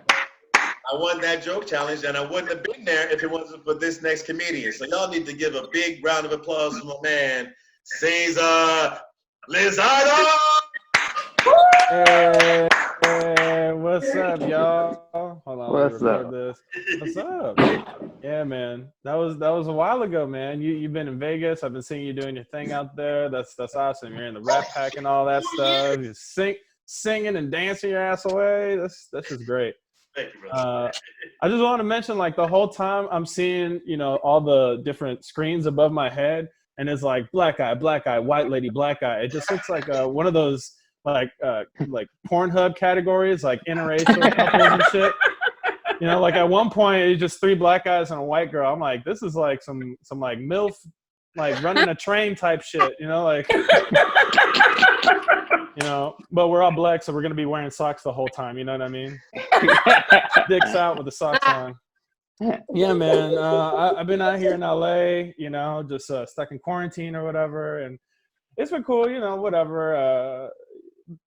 I won that joke challenge, and I wouldn't have been there if it wasn't for this next comedian. So y'all need to give a big round of applause to my man, Cesar Lizardo. Hey, what's up, y'all? Hold on, What's let me record up? this. What's up? Yeah, man. That was a while ago, man. You've been in Vegas. I've been seeing you doing your thing out there. That's awesome. You're in the Rat Pack and all that stuff. You're singing and dancing your ass away. That's just great. Thank you, brother. I just want to mention, like, the whole time I'm seeing, all the different screens above my head, and it's like black eye, white lady, black eye. It just looks like one of those like Pornhub categories, like interracial couples and shit. Like at one point it's just 3 black guys and a white girl. I'm like, this is like some like MILF, like running a train type shit. But we're all black, so we're gonna be wearing socks the whole time. You know what I mean? Dicks out with the socks on. Yeah, man. I've been out here in LA, just stuck in quarantine or whatever, and it's been cool. Whatever.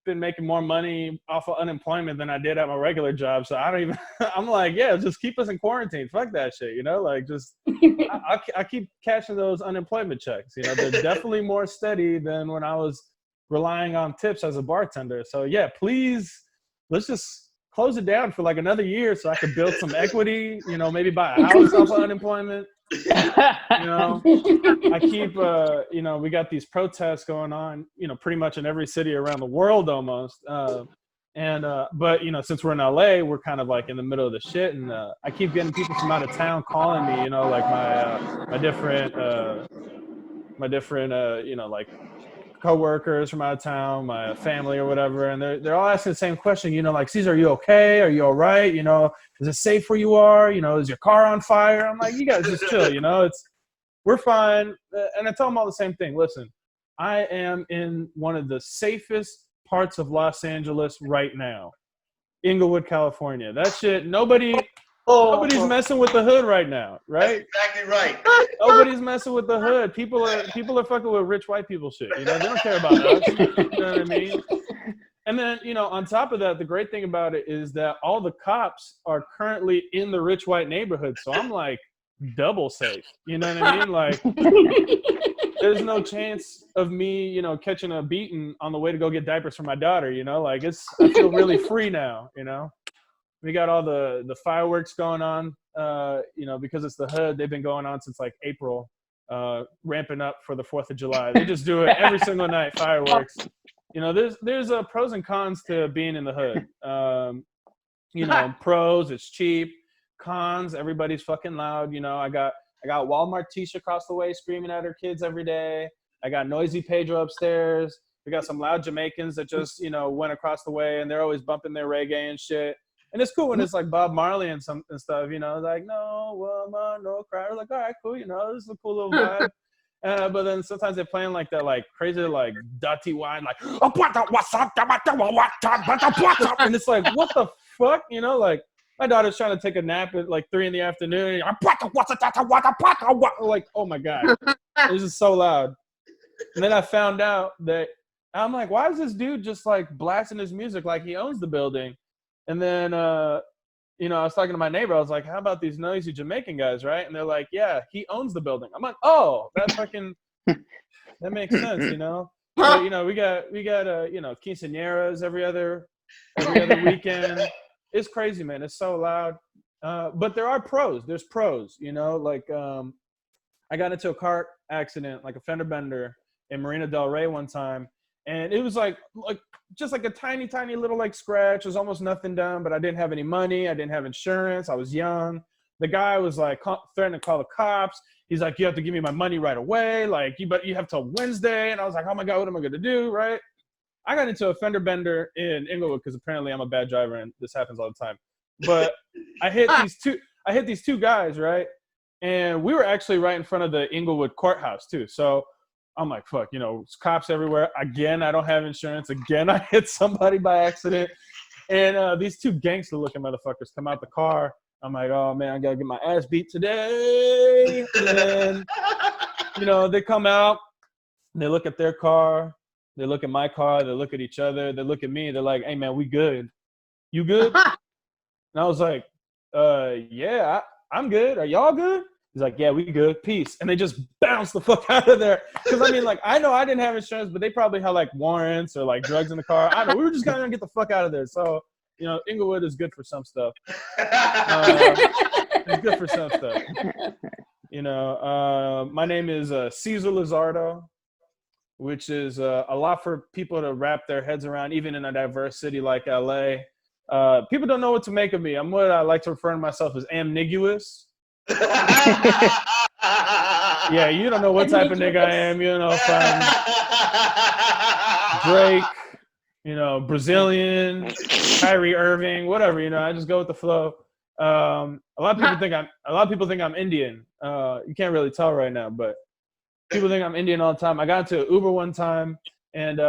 Been making more money off of unemployment than I did at my regular job, so I don't even. I'm like, yeah, just keep us in quarantine. Fuck that shit. Like just. I keep cashing those unemployment checks. They're definitely more steady than when I was relying on tips as a bartender. So yeah, please, let's just close it down for like another year so I could build some equity, maybe buy a house off of unemployment. I keep, we got these protests going on, pretty much in every city around the world almost. But since we're in LA, we're kind of like in the middle of the shit. And I keep getting people from out of town calling me, like my different, like coworkers from out of town, my family or whatever, and they're all asking the same question, like, Cesar, are you okay? Are you all right? Is it safe where you are? Is your car on fire? I'm like, you guys just chill, we're fine. And I tell them all the same thing. Listen, I am in one of the safest parts of Los Angeles right now, Inglewood, California. That shit, nobody's messing with the hood right now, right? That's exactly right. Nobody's messing with the hood. People are fucking with rich white people shit. They don't care about us. You know what I mean? And then, on top of that, the great thing about it is that all the cops are currently in the rich white neighborhood. So I'm like double safe. You know what I mean? Like there's no chance of me, catching a beating on the way to go get diapers for my daughter, like I feel really free now, We got all the fireworks going on, because it's the hood. They've been going on since like April, ramping up for the 4th of July. They just do it every single night, fireworks. There's pros and cons to being in the hood. Pros, it's cheap. Cons, everybody's fucking loud. I got Walmart Tisha across the way screaming at her kids every day. I got Noisy Pedro upstairs. We got some loud Jamaicans that just, went across the way, and they're always bumping their reggae and shit. And it's cool when it's like Bob Marley and stuff, like, no woman, no cry. We're like, all right, cool, this is a cool little vibe. But then sometimes they're playing like that, like crazy, like dirty wine, like, and it's like, what the fuck, like my daughter's trying to take a nap at like 3 p.m. Like, oh my God, this is so loud. And then I found out that I'm like, why is this dude just like blasting his music like he owns the building? And then, I was talking to my neighbor. I was like, how about these noisy Jamaican guys, right? And they're like, yeah, he owns the building. I'm like, oh, that fucking, that makes sense, But, we got quinceañeras every other weekend. It's crazy, man. It's so loud. But there are pros. There's pros, like I got into a car accident, like a fender bender in Marina Del Rey one time. And it was like just like a tiny, tiny little like scratch. There's almost nothing done, but I didn't have any money. I didn't have insurance. I was young. The guy was like threatening to call the cops. He's like, you have to give me my money right away. Like, you have till Wednesday. And I was like, oh my God, what am I going to do? Right. I got into a fender bender in Inglewood because apparently I'm a bad driver and this happens all the time. But I hit these two guys, right? And we were actually right in front of the Inglewood courthouse too. So I'm like, fuck, cops everywhere. Again, I don't have insurance. Again, I hit somebody by accident. And these two gangster looking motherfuckers come out the car. I'm like, oh man, I gotta get my ass beat today. And you know, they come out, they look at their car, they look at my car, they look at each other, they look at me, they're like, hey man, we good. You good? And I was like, yeah, I'm good. Are y'all good? He's like, yeah, we good. Peace. And they just bounced the fuck out of there. Because, I mean, like, I know I didn't have insurance, but they probably had, like, warrants or, like, drugs in the car. I don't know. We were just going to get the fuck out of there. So, you know, Inglewood is good for some stuff. It's good for some stuff. You know, my name is Cesar Lizardo, which is a lot for people to wrap their heads around, even in a diverse city like L.A. People don't know what to make of me. I'm what I like to refer to myself as ambiguous. Yeah, you don't know what type of nigga I am. You know, if I'm Drake, you know, Brazilian, Kyrie Irving, whatever. You know, I just go with the flow. A lot of people think I'm Indian. You can't really tell right now, but people think I'm Indian all the time. I got into an Uber one time, and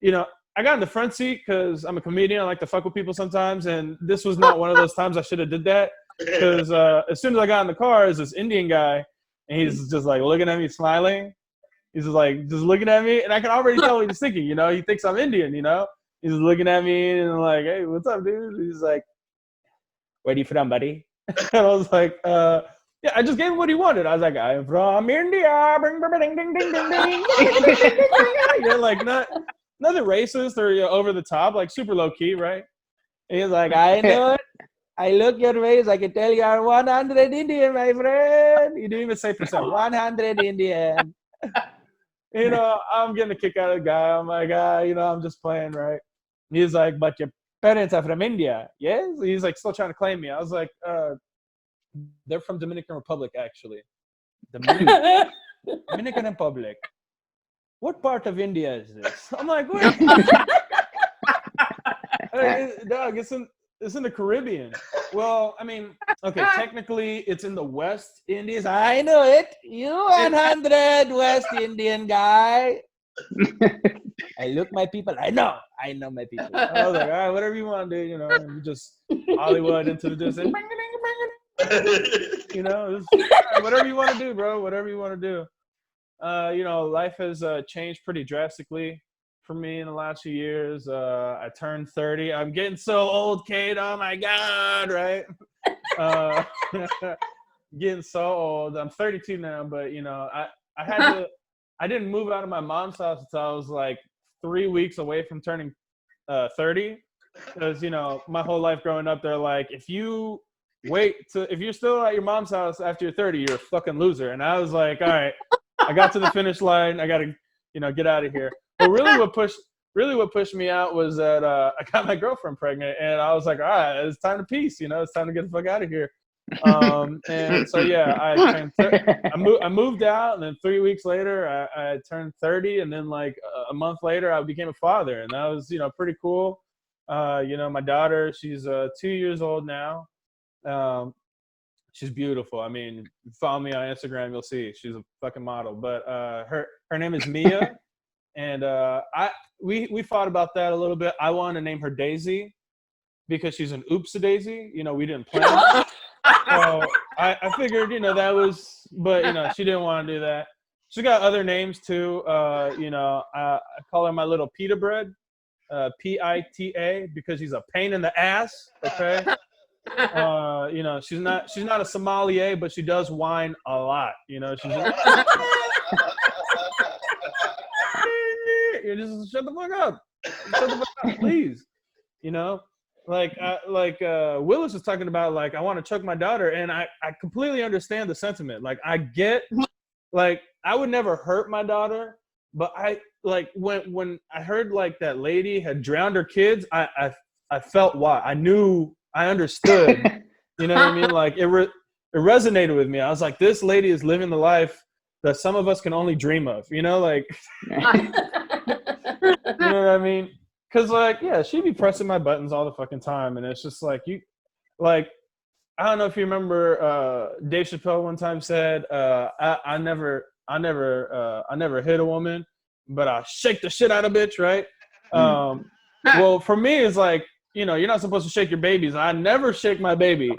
you know, I got in the front seat because I'm a comedian. I like to fuck with people sometimes, and this was not one of those times I should have did that. Because as soon as I got in the car, there's this Indian guy, and he's just like looking at me, smiling. He's just like looking at me, and I can already tell what he's thinking. You know, he thinks I'm Indian. You know, he's just looking at me and like, hey, what's up, dude? He's like, where are you from, buddy? And I was like, yeah, I just gave him what he wanted. I was like, I'm from India. Ding, ding, ding, ding, ding. You're like nothing racist or, you know, over the top, like super low key, right? And he's like, I know it. I look your ways. I can tell you are 100 Indian, my friend. You didn't even say percent. 100 Indian. You know, I'm getting a kick out of the guy. I'm like, you know, I'm just playing, right? He's like, but your parents are from India. Yes? He's like still trying to claim me. I was like, they're from Dominican Republic, actually. Dominican Republic. What part of India is this? I'm like, wait. Dog, it's in the Caribbean. Well, I mean, okay, technically it's in the West Indies. I know it. You 100 West Indian guy. I look my people. I know my people. I was like, all right, whatever you want to do, you know, and just Hollywood into the distance. You know, whatever you want to do, bro. Whatever you want to do. You know, life has changed pretty drastically for me in the last few years. I turned 30. I'm getting so old, Kate. Oh my God, right? Getting so old. I'm 32 now, but you know, I didn't move out of my mom's house until I was like 3 weeks away from turning 30. Because, you know, my whole life growing up, they're like, if you're still at your mom's house after you're 30, you're a fucking loser. And I was like, all right, I got to the finish line. I got to, you know, get out of here. But really what pushed me out was that I got my girlfriend pregnant, and I was like, all right, it's time to peace. You know, it's time to get the fuck out of here. And so, yeah, I moved out, and then 3 weeks later, I turned 30, and then like a month later, I became a father, and that was, you know, pretty cool. You know, my daughter, she's 2 years old now. She's beautiful. I mean, follow me on Instagram, you'll see she's a fucking model. But her name is Mia, and we fought about that a little bit. I wanted to name her Daisy because she's an oops-a-daisy. You know, we didn't plan. So I figured, you know, that was, but you know, she didn't want to do that. She got other names too. You know, I call her my little pita bread, Pita, because she's a pain in the ass. Okay. You know, she's not a sommelier, but she does wine a lot. You know, she's just, you just shut the fuck up. Shut the fuck up, please. You know, like Willis was talking about, like, I want to choke my daughter, and I completely understand the sentiment. Like, I get, like, I would never hurt my daughter, but I, like, when I heard like that lady had drowned her kids, I felt why. I understood, you know what I mean? Like, it resonated with me. I was like, this lady is living the life that some of us can only dream of, you know, like, you know what I mean? Cause like, yeah, she'd be pressing my buttons all the fucking time. And it's just like, I don't know if you remember, Dave Chappelle one time said, I never hit a woman, but I shake the shit out of a bitch. Right. Well, for me, it's like, you know, you're not supposed to shake your babies. I never shake my baby,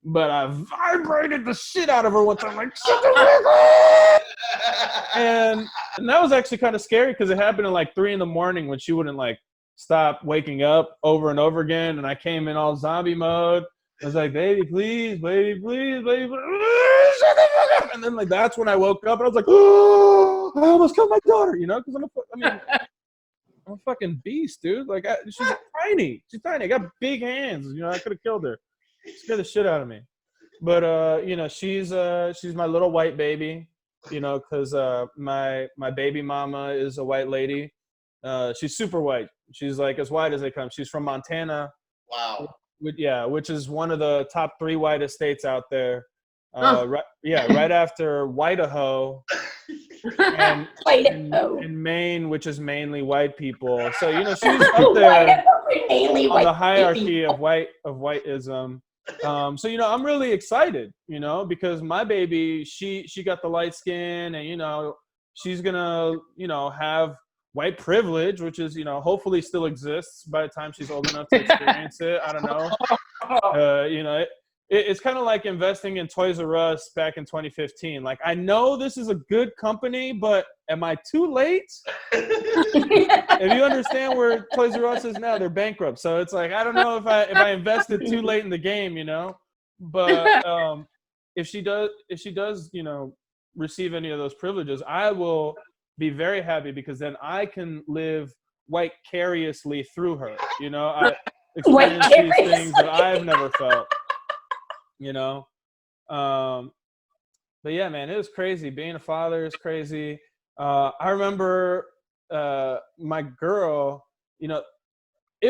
but I vibrated the shit out of her one time, like, shut the fuck up! And that was actually kind of scary because it happened at like 3 a.m. when she wouldn't like stop waking up over and over again. And I came in all zombie mode. I was like, baby, please, baby, please, baby, please, shut the fuck up. And then like that's when I woke up and I was like, oh, I almost killed my daughter, you know, because I'm a fucking beast, dude. Like she's tiny. She's tiny. I got big hands. You know, I could have killed her. Scared the shit out of me. But you know, she's my little white baby. You know, because my baby mama is a white lady. She's super white. She's like as white as they come. She's from Montana. Wow. Which is one of the top 3 whitest states out there. Right after Idaho and Maine, which is mainly white people. So you know she's up there on the hierarchy of whiteism. So you know I'm really excited, you know, because my baby she got the light skin, and you know she's gonna have white privilege, which is, you know, hopefully still exists by the time she's old enough to experience it. I don't know. You know, it's kind of like investing in Toys R Us back in 2015. Like, I know this is a good company, but am I too late? If you understand where Toys R Us is now, they're bankrupt. So it's like, I don't know if I invested too late in the game, you know. But if she does, you know, receive any of those privileges, I will be very happy, because then I can live vicariously through her. You know, I experience these things that I've never felt. You know, but yeah, man, it was crazy. Being a father is crazy. I remember my girl. You know,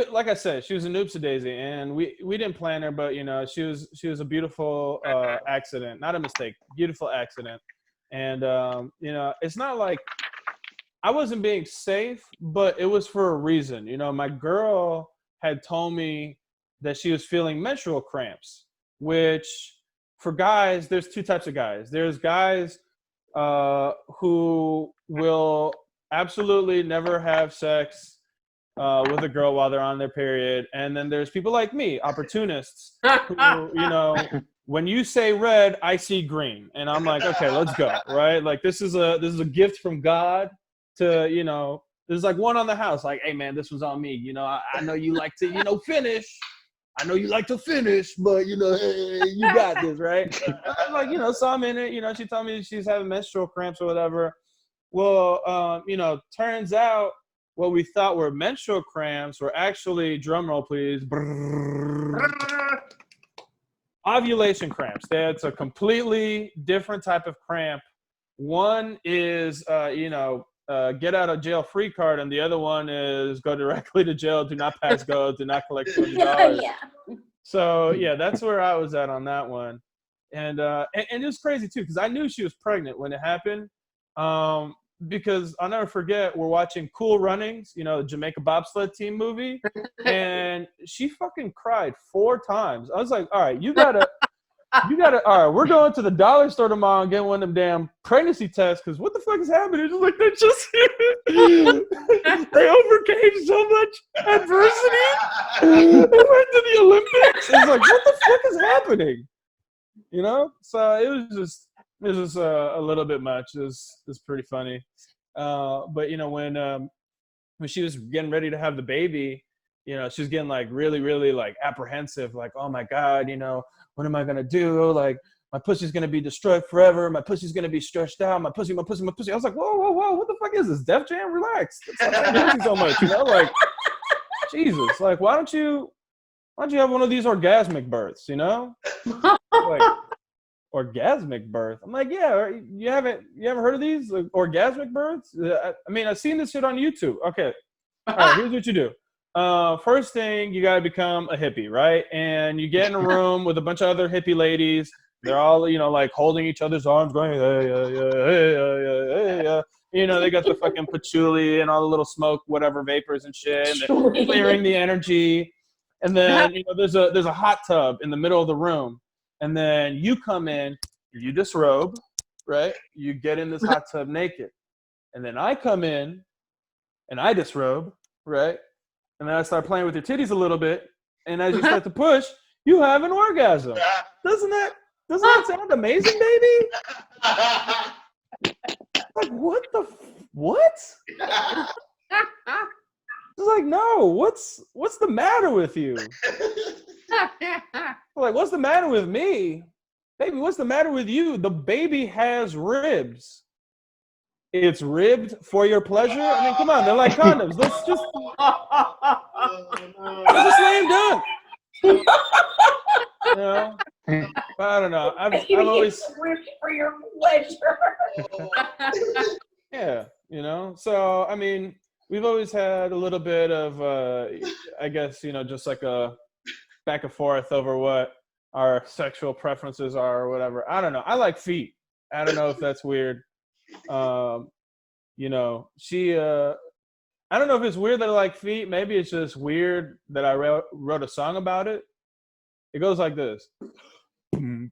like I said, she was a noopsie daisy, and we didn't plan her, but you know, she was a beautiful accident, not a mistake, beautiful accident. And you know, it's not like I wasn't being safe, but it was for a reason. You know, my girl had told me that she was feeling menstrual cramps, which for guys, there's 2 types of guys. There's guys who will absolutely never have sex with a girl while they're on their period. And then there's people like me, opportunists, who, you know, when you say red, I see green. And I'm like, okay, let's go, right? Like, this is a gift from God to, you know, there's like one on the house, like, hey, man, this was on me. You know, I know you like to, you know, finish. I know you like to finish, but, you know, hey, you got this, right? I'm like, you know, so I'm in it. You know, she told me she's having menstrual cramps or whatever. Well, you know, turns out what we thought were menstrual cramps were actually, drum roll please, ovulation cramps. That's a completely different type of cramp. One is, you know, get out of jail free card, and the other one is go directly to jail, do not pass go, do not collect $200. Yeah. So yeah, that's where I was at on that one. And it was crazy too, because I knew she was pregnant when it happened. Because I'll never forget, we're watching Cool Runnings, you know, the Jamaica bobsled team movie, and she fucking cried 4 times. I was like, all right, you gotta, all right, we're going to the dollar store tomorrow and getting one of them damn pregnancy tests, because what the fuck is happening? It's like, they overcame so much adversity. They went to the Olympics. It's like, what the fuck is happening? You know? So it was just a little bit much. It was pretty funny. But you know, when she was getting ready to have the baby, you know, she was getting like really, really like apprehensive, like, oh my God, you know, what am I gonna do? Like, my pussy's gonna be destroyed forever. My pussy's gonna be stretched out. My pussy. I was like, whoa, what the fuck is this? Def Jam? Relax. Stop dancing so much, you know? Like, Jesus, like, why don't you have one of these orgasmic births, you know? Like, orgasmic birth. I'm like, yeah, you haven't heard of these, like, orgasmic births? I mean, I've seen this shit on YouTube. Okay, all right, here's what you do. First thing, you gotta become a hippie, right? And you get in a room with a bunch of other hippie ladies. They're all, you know, like holding each other's arms, going, hey. You know, they got the fucking patchouli and all the little smoke, whatever, vapors and shit, and they're clearing the energy. And then, you know, there's a hot tub in the middle of the room. And then you come in, you disrobe, right? You get in this hot tub naked. And then I come in and I disrobe, right? And then I start playing with your titties a little bit. and as you start to push, you have an orgasm. Doesn't that sound amazing, baby? Like, what the what? It's like, no, what's the matter with you? Like, what's the matter with me? Baby, what's the matter with you? The baby has ribs. It's ribbed for your pleasure? I mean, come on, they're like condoms. Let's just lay him down. You know? I don't know. I've always ribbed for your pleasure. yeah, you know. So I mean, we've always had a little bit of I guess, you know, just like a back and forth over what our sexual preferences are or whatever. I don't know. I like feet. I don't know if that's weird. You know, I don't know if it's weird that I like feet. Maybe it's just weird that I wrote a song about it. It goes like this. Ooh,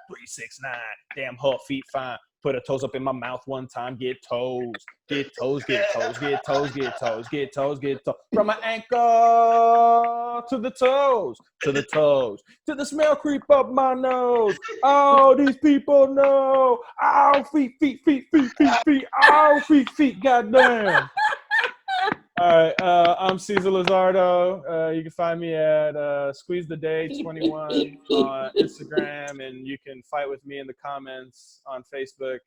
369. Damn, her feet fine. Put her toes up in my mouth one time. Get toes. Get toes, get toes, get toes, get toes, get toes, get toes. From my ankle to the toes, to the toes, to the smell creep up my nose. Oh, these people know. Oh, feet, feet, feet, feet, feet, feet. Oh, feet, feet, goddamn. All right, I'm Cesar Lizardo. You can find me at Squeeze the Day 21 on Instagram, and you can fight with me in the comments on Facebook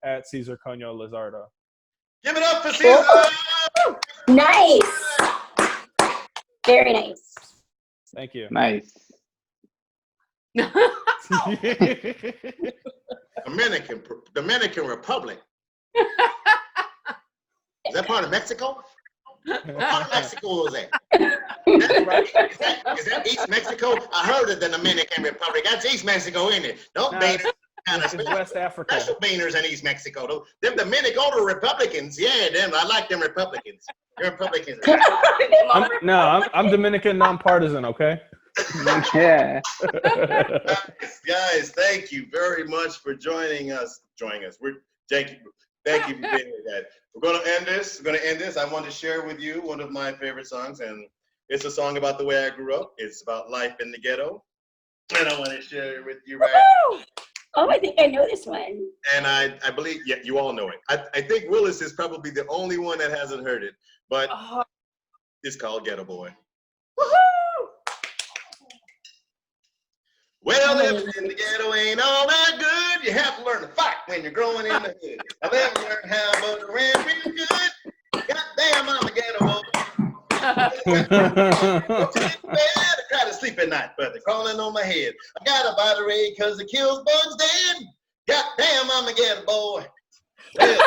at Cesar Coño Lizardo. Give it up for Caesar! Nice. Very nice. Thank you. Nice. Dominican Republic. Is that part of Mexico? What part of Mexico is that? That's right. Is that East Mexico? I heard of the Dominican Republic. That's East Mexico, isn't it? Don't beat it. It's West Africa. Special beaners in East Mexico. Though. Them Dominican Republicans. Yeah, them. I like them Republicans. They're Republicans. I'm Dominican nonpartisan, okay? Yeah. Guys, thank you very much for joining us. Thank you for being here, guys. We're going to end this. I want to share with you one of my favorite songs, and it's a song about the way I grew up. It's about life in the ghetto, and I want to share it with you right now. Oh, I think I know this one. And I believe, yeah, you all know it. I think Willis is probably the only one that hasn't heard it, but it's called Ghetto Boy. Woohoo! Well, living in the ghetto ain't all that good. You have to learn to fight when you're growing in the hood. I never learned how, but it ran real good. Goddamn, I'm a ghetto boy. I try to sleep at night, but they're crawling on my head. I got a battery because it kills bugs dead. Goddamn, I'm a ghetto boy. Well, it's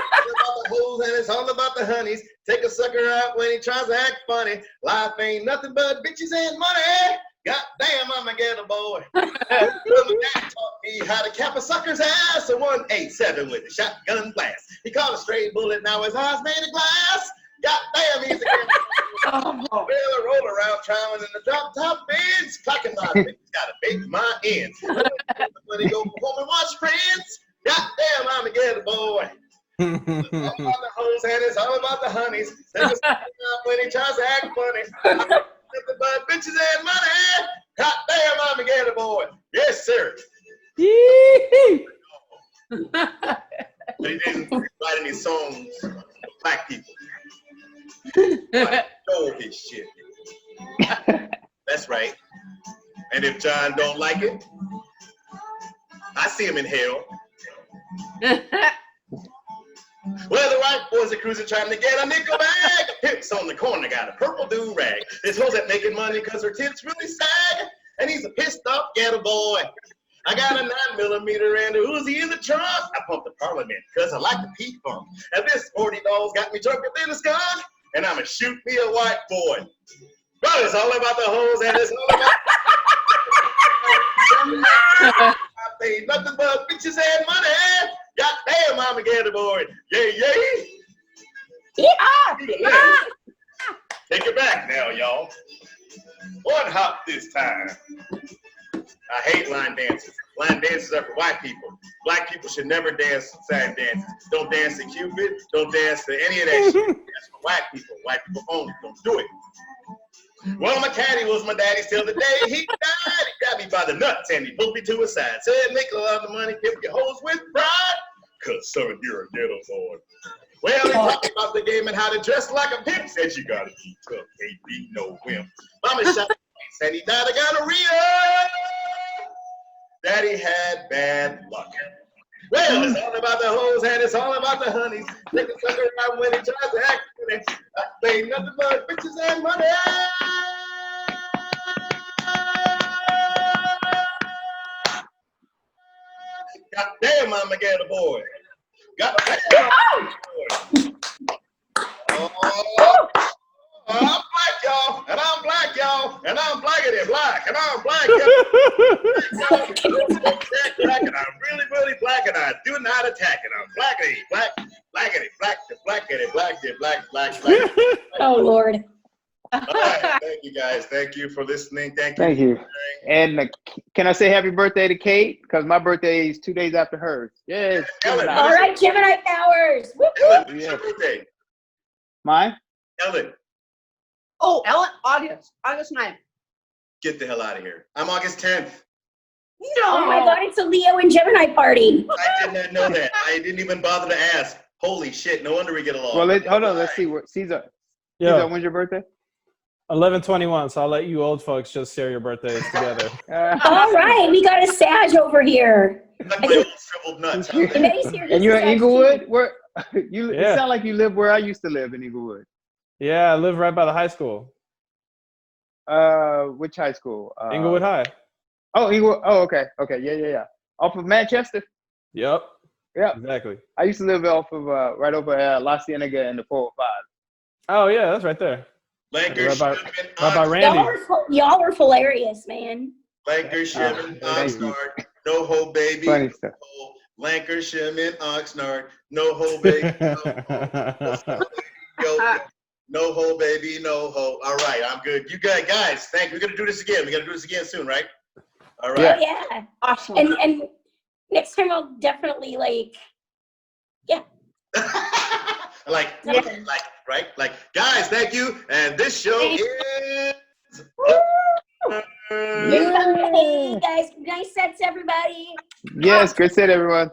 all about the hoes and it's all about the honeys. Take a sucker out when he tries to act funny. Life ain't nothing but bitches and money. Goddamn, I'm a ghetto boy. Well, my dad taught me how to cap a sucker's ass. A 187 with a shotgun blast. He caught a stray bullet, now his eyes made of glass. Goddamn, he's a ghetto boy. Well, I roll around trying in the drop top bins. Clocking my bins, gotta bake my ends. When he go home and watch Friends. Goddamn, I'm a ghetto boy. It's all about the hoes and it's all about the honeys. Take a sucker out when he tries to act funny. Nothing but bitches and money. God damn, I'm a ghetto boy. Yes, sir. But he didn't write any songs for black people. He stole his shit. That's right. And if John don't like it, I see him in hell. Well, the white boys are cruising trying to get a nickel bag. Pimps on the corner got a purple do-rag. This hoes that making money because her tits really sag. And he's a pissed off ghetto boy. I got a 9mm and a Uzi in the trunk. I pumped the Parliament because I like the P-Funk. And this 40 dolls got me drunk within a skunk. And I'ma shoot me a white boy. But it's all about the hoes and it's all about I paid nothing but bitches and money. Goddamn, I'm a ghetto boy. Yay, yay. Yeah. Take it back now, y'all. One hop this time. I hate line dances. Line dances are for white people. Black people should never dance sad dances. Don't dance to Cupid. Don't dance to any of that shit. That's for white people. White people only. Don't do it. Well, my caddy was my daddy till the day he died. He grabbed me by the nuts and he pulled me to his side. Said, make a lot of money, give your hoes with pride. Cause son, you're a ghetto boy. Well, he talked about the game and how to dress like a pimp. Said you gotta be tough, can't be no wimp. Mama shot said he died of gonorrhea. Daddy had bad luck. Well, it's all about the hoes and it's all about the honeys. Take a sucker around when he tries to act funny. I ain't nothing but bitches and money. God damn, I'm a ghetto boy. God damn, I'm a ghetto boy. Oh, I'm black, y'all, and I'm black, y'all, and I'm blackity black, and I'm black, y'all. Black, and I'm really, really black, and I do not attack it. I'm blackity black, blackity black, blackity black. Oh Lord. All right, thank you guys. Thank you for listening. Thank you. Thank you. And can I say happy birthday to Kate? Because my birthday is 2 days after hers. Yes. Ellen, All right, Gemini powers. Whoop, whoop. Ellen, what's your birthday? Mine? Ellen, Oh, Ellen, August 9th. get the hell out of here. I'm August 10th. Oh my God, it's a Leo and Gemini party. I did not know that. I didn't even bother to ask. Holy shit, no wonder we get along. Well, hold on. Let's see. Caesar, Yeah, when's your birthday? 11/21. So I'll let you old folks just share your birthdays together. All right, we got a Sag over here. Like my old shriveled nuts. And you're in Inglewood? Where you? Yeah. It sounds like you live where I used to live in Inglewood. Yeah, I live right by the high school, Which high school? Inglewood High. Oh, Inglewood. Oh, okay. Yeah. Off of Manchester. Yep. Yeah. Exactly. I used to live off of right over La Cienega in the 405. Oh yeah, that's right there. Lancashire, Right by Randy. Y'all are hilarious, man. Lancashire, thank you. Oxnard, no ho baby. Funny stuff. Lancashire, Oxnard, no ho baby. No ho baby, no ho. All right, I'm good. You guys, thank you. We're gonna do this again. We gotta do this again soon, right? All right. Oh, yeah. Awesome. And next time I'll definitely Like, guys, thank you. And this show is. Hey guys, nice sets, everybody. Yes, good set, everyone.